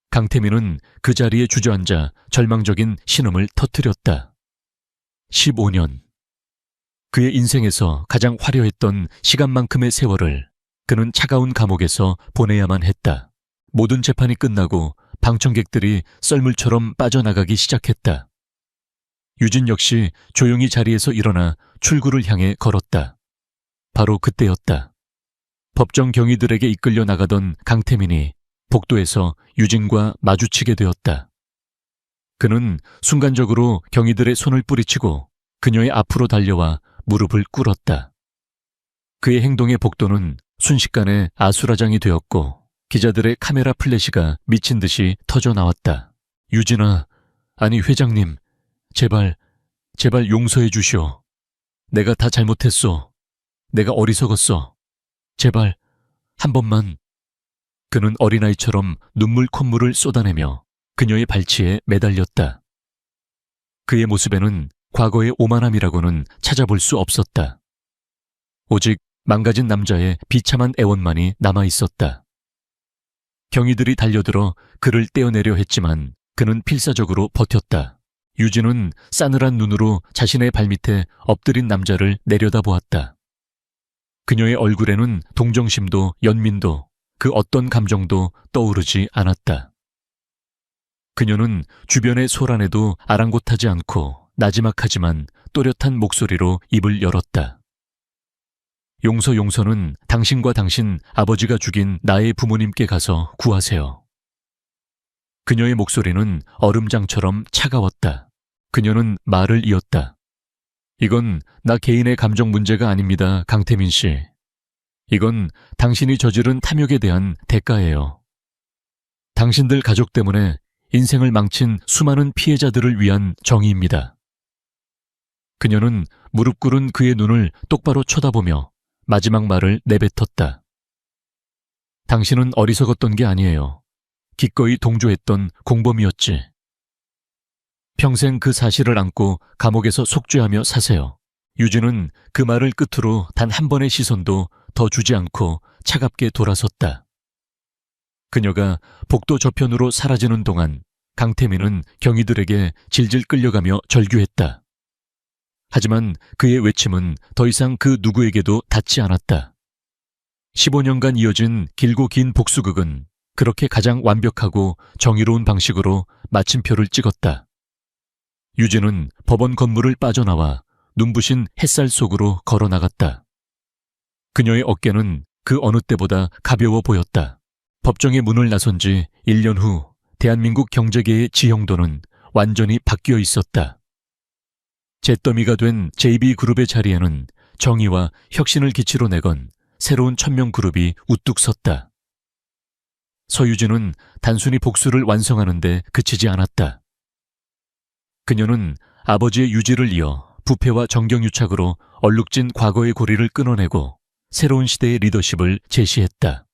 강태민은 그 자리에 주저앉아 절망적인 신음을 터뜨렸다. 15년. 그의 인생에서 가장 화려했던 시간만큼의 세월을 그는 차가운 감옥에서 보내야만 했다. 모든 재판이 끝나고 방청객들이 썰물처럼 빠져나가기 시작했다. 유진 역시 조용히 자리에서 일어나 출구를 향해 걸었다. 바로 그때였다. 법정 경위들에게 이끌려 나가던 강태민이 복도에서 유진과 마주치게 되었다. 그는 순간적으로 경위들의 손을 뿌리치고 그녀의 앞으로 달려와 무릎을 꿇었다. 그의 행동의 복도는 순식간에 아수라장이 되었고 기자들의 카메라 플래시가 미친 듯이 터져 나왔다. 유진아, 아니 회장님, 제발 용서해 주시오. 내가 다 잘못했소. 내가 어리석었어. 제발 한 번만. 그는 어린아이처럼 눈물 콧물을 쏟아내며 그녀의 발치에 매달렸다. 그의 모습에는 과거의 오만함이라고는 찾아볼 수 없었다. 오직 망가진 남자의 비참한 애원만이 남아있었다. 경위들이 달려들어 그를 떼어내려 했지만 그는 필사적으로 버텼다. 유진은 싸늘한 눈으로 자신의 발밑에 엎드린 남자를 내려다보았다. 그녀의 얼굴에는 동정심도 연민도 그 어떤 감정도 떠오르지 않았다. 그녀는 주변의 소란에도 아랑곳하지 않고 나지막하지만 또렷한 목소리로 입을 열었다. 용서는 당신과 당신 아버지가 죽인 나의 부모님께 가서 구하세요. 그녀의 목소리는 얼음장처럼 차가웠다. 그녀는 말을 이었다. 이건 나 개인의 감정 문제가 아닙니다, 강태민 씨. 이건 당신이 저지른 탐욕에 대한 대가예요. 당신들 가족 때문에 인생을 망친 수많은 피해자들을 위한 정의입니다. 그녀는 무릎 꿇은 그의 눈을 똑바로 쳐다보며 마지막 말을 내뱉었다. 당신은 어리석었던 게 아니에요. 기꺼이 동조했던 공범이었지. 평생 그 사실을 안고 감옥에서 속죄하며 사세요. 유진은 그 말을 끝으로 단 한 번의 시선도 더 주지 않고 차갑게 돌아섰다. 그녀가 복도 저편으로 사라지는 동안 강태민은 경위들에게 질질 끌려가며 절규했다. 하지만 그의 외침은 더 이상 그 누구에게도 닿지 않았다. 15년간 이어진 길고 긴 복수극은 그렇게 가장 완벽하고 정의로운 방식으로 마침표를 찍었다. 유진은 법원 건물을 빠져나와 눈부신 햇살 속으로 걸어나갔다. 그녀의 어깨는 그 어느 때보다 가벼워 보였다. 법정의 문을 나선 지 1년 후 대한민국 경제계의 지형도는 완전히 바뀌어 있었다. 잿더미가 된 JB그룹의 자리에는 정의와 혁신을 기치로 내건 새로운 천명그룹이 우뚝 섰다. 서유진은 단순히 복수를 완성하는 데 그치지 않았다. 그녀는 아버지의 유지를 이어 부패와 정경유착으로 얼룩진 과거의 고리를 끊어내고 새로운 시대의 리더십을 제시했다.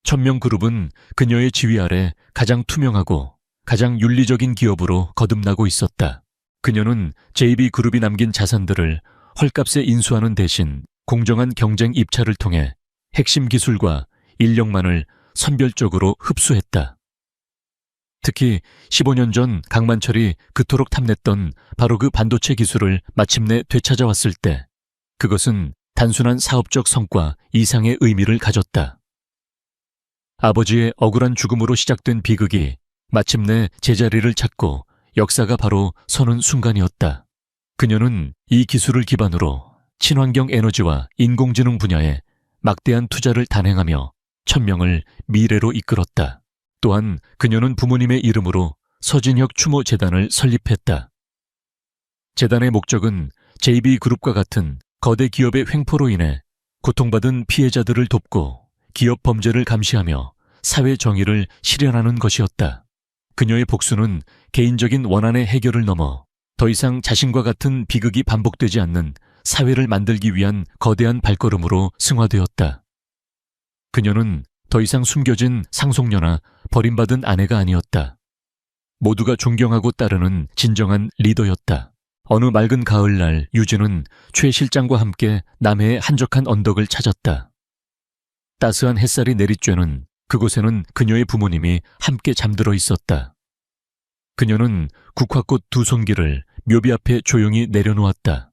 천명그룹은 그녀의 지휘 아래 가장 투명하고 가장 윤리적인 기업으로 거듭나고 있었다. 그녀는 JB그룹이 남긴 자산들을 헐값에 인수하는 대신 공정한 경쟁 입찰을 통해 핵심 기술과 인력만을 선별적으로 흡수했다. 특히 15년 전 강만철이 그토록 탐냈던 바로 그 반도체 기술을 마침내 되찾아왔을 때 그것은 단순한 사업적 성과 이상의 의미를 가졌다. 아버지의 억울한 죽음으로 시작된 비극이 마침내 제자리를 찾고 역사가 바로 서는 순간이었다. 그녀는 이 기술을 기반으로 친환경 에너지와 인공지능 분야에 막대한 투자를 단행하며 천명을 미래로 이끌었다. 또한 그녀는 부모님의 이름으로 서진혁 추모 재단을 설립했다. 재단의 목적은 JB그룹과 같은 거대 기업의 횡포로 인해 고통받은 피해자들을 돕고 기업 범죄를 감시하며 사회 정의를 실현하는 것이었다. 그녀의 복수는 개인적인 원한의 해결을 넘어 더 이상 자신과 같은 비극이 반복되지 않는 사회를 만들기 위한 거대한 발걸음으로 승화되었다. 그녀는 더 이상 숨겨진 상속녀나 버림받은 아내가 아니었다. 모두가 존경하고 따르는 진정한 리더였다. 어느 맑은 가을날 유진은 최 실장과 함께 남해의 한적한 언덕을 찾았다. 따스한 햇살이 내리쬐는 그곳에는 그녀의 부모님이 함께 잠들어 있었다. 그녀는 국화꽃 2송기를 묘비 앞에 조용히 내려놓았다.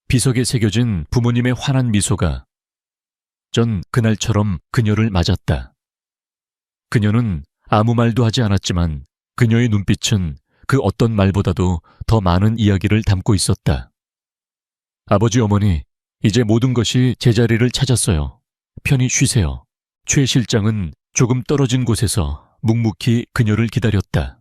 비석에 새겨진 부모님의 환한 미소가 전 그날처럼 그녀를 맞았다. 그녀는 아무 말도 하지 않았지만 그녀의 눈빛은 그 어떤 말보다도 더 많은 이야기를 담고 있었다. 아버지 어머니, 이제 모든 것이 제자리를 찾았어요. 편히 쉬세요. 최 실장은 조금 떨어진 곳에서 묵묵히 그녀를 기다렸다.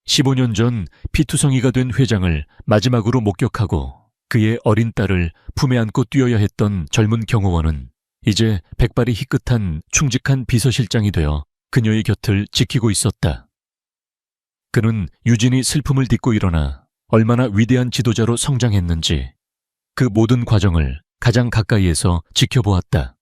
15년 전 피투성이가 된 회장을 마지막으로 목격하고 그의 어린 딸을 품에 안고 뛰어야 했던 젊은 경호원은 이제 백발이 희끗한 충직한 비서실장이 되어 그녀의 곁을 지키고 있었다. 그는 유진이 슬픔을 딛고 일어나 얼마나 위대한 지도자로 성장했는지 그 모든 과정을 가장 가까이에서 지켜보았다.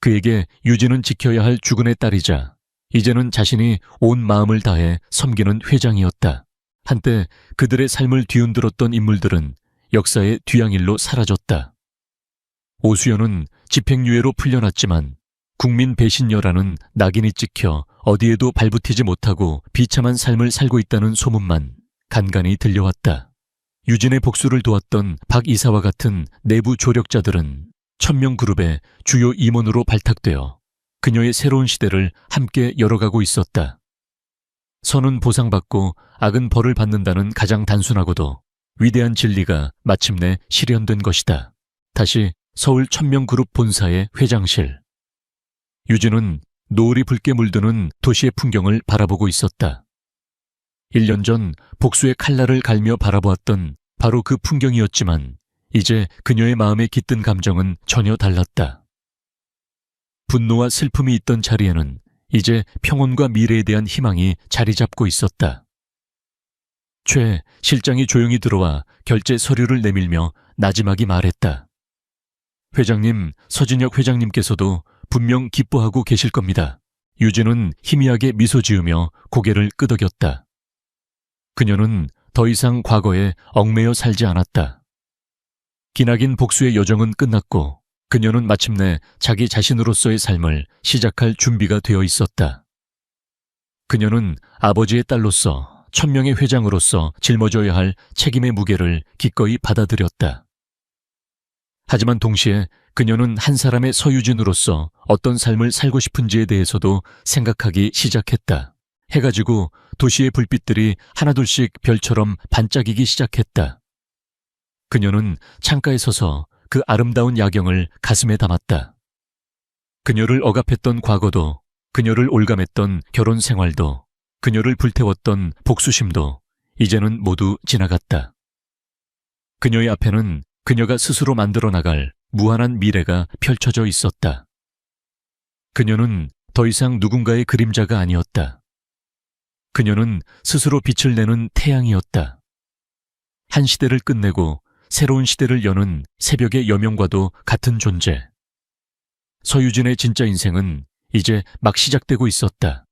그에게 유진은 지켜야 할 주근의 딸이자 이제는 자신이 온 마음을 다해 섬기는 회장이었다. 한때 그들의 삶을 뒤흔들었던 인물들은 역사의 뒤양일로 사라졌다. 오수연은 집행유예로 풀려났지만 국민 배신녀라는 낙인이 찍혀 어디에도 발붙이지 못하고 비참한 삶을 살고 있다는 소문만 간간히 들려왔다. 유진의 복수를 도왔던 박 이사와 같은 내부 조력자들은 천명그룹의 주요 임원으로 발탁되어 그녀의 새로운 시대를 함께 열어가고 있었다. 선은 보상받고 악은 벌을 받는다는 가장 단순하고도 위대한 진리가 마침내 실현된 것이다. 다시 서울 천명그룹 본사의 회장실. 유진은 노을이 붉게 물드는 도시의 풍경을 바라보고 있었다. 1년 전 복수의 칼날을 갈며 바라보았던 바로 그 풍경이었지만 이제 그녀의 마음에 깃든 감정은 전혀 달랐다. 분노와 슬픔이 있던 자리에는 이제 평온과 미래에 대한 희망이 자리 잡고 있었다. 최 실장이 조용히 들어와 결제 서류를 내밀며 나지막이 말했다. 회장님, 서진혁 회장님께서도 분명 기뻐하고 계실 겁니다. 유진은 희미하게 미소 지으며 고개를 끄덕였다. 그녀는 더 이상 과거에 얽매여 살지 않았다. 기나긴 복수의 여정은 끝났고 그녀는 마침내 자기 자신으로서의 삶을 시작할 준비가 되어 있었다. 그녀는 아버지의 딸로서 천명의 회장으로서 짊어져야 할 책임의 무게를 기꺼이 받아들였다. 하지만 동시에 그녀는 한 사람의 서유진으로서 어떤 삶을 살고 싶은지에 대해서도 생각하기 시작했다. 해가 지고 도시의 불빛들이 하나둘씩 별처럼 반짝이기 시작했다. 그녀는 창가에 서서 그 아름다운 야경을 가슴에 담았다. 그녀를 억압했던 과거도, 그녀를 올감했던 결혼 생활도, 그녀를 불태웠던 복수심도 이제는 모두 지나갔다. 그녀의 앞에는 그녀가 스스로 만들어 나갈 무한한 미래가 펼쳐져 있었다. 그녀는 더 이상 누군가의 그림자가 아니었다. 그녀는 스스로 빛을 내는 태양이었다. 한 시대를 끝내고 새로운 시대를 여는 새벽의 여명과도 같은 존재. 서유진의 진짜 인생은 이제 막 시작되고 있었다.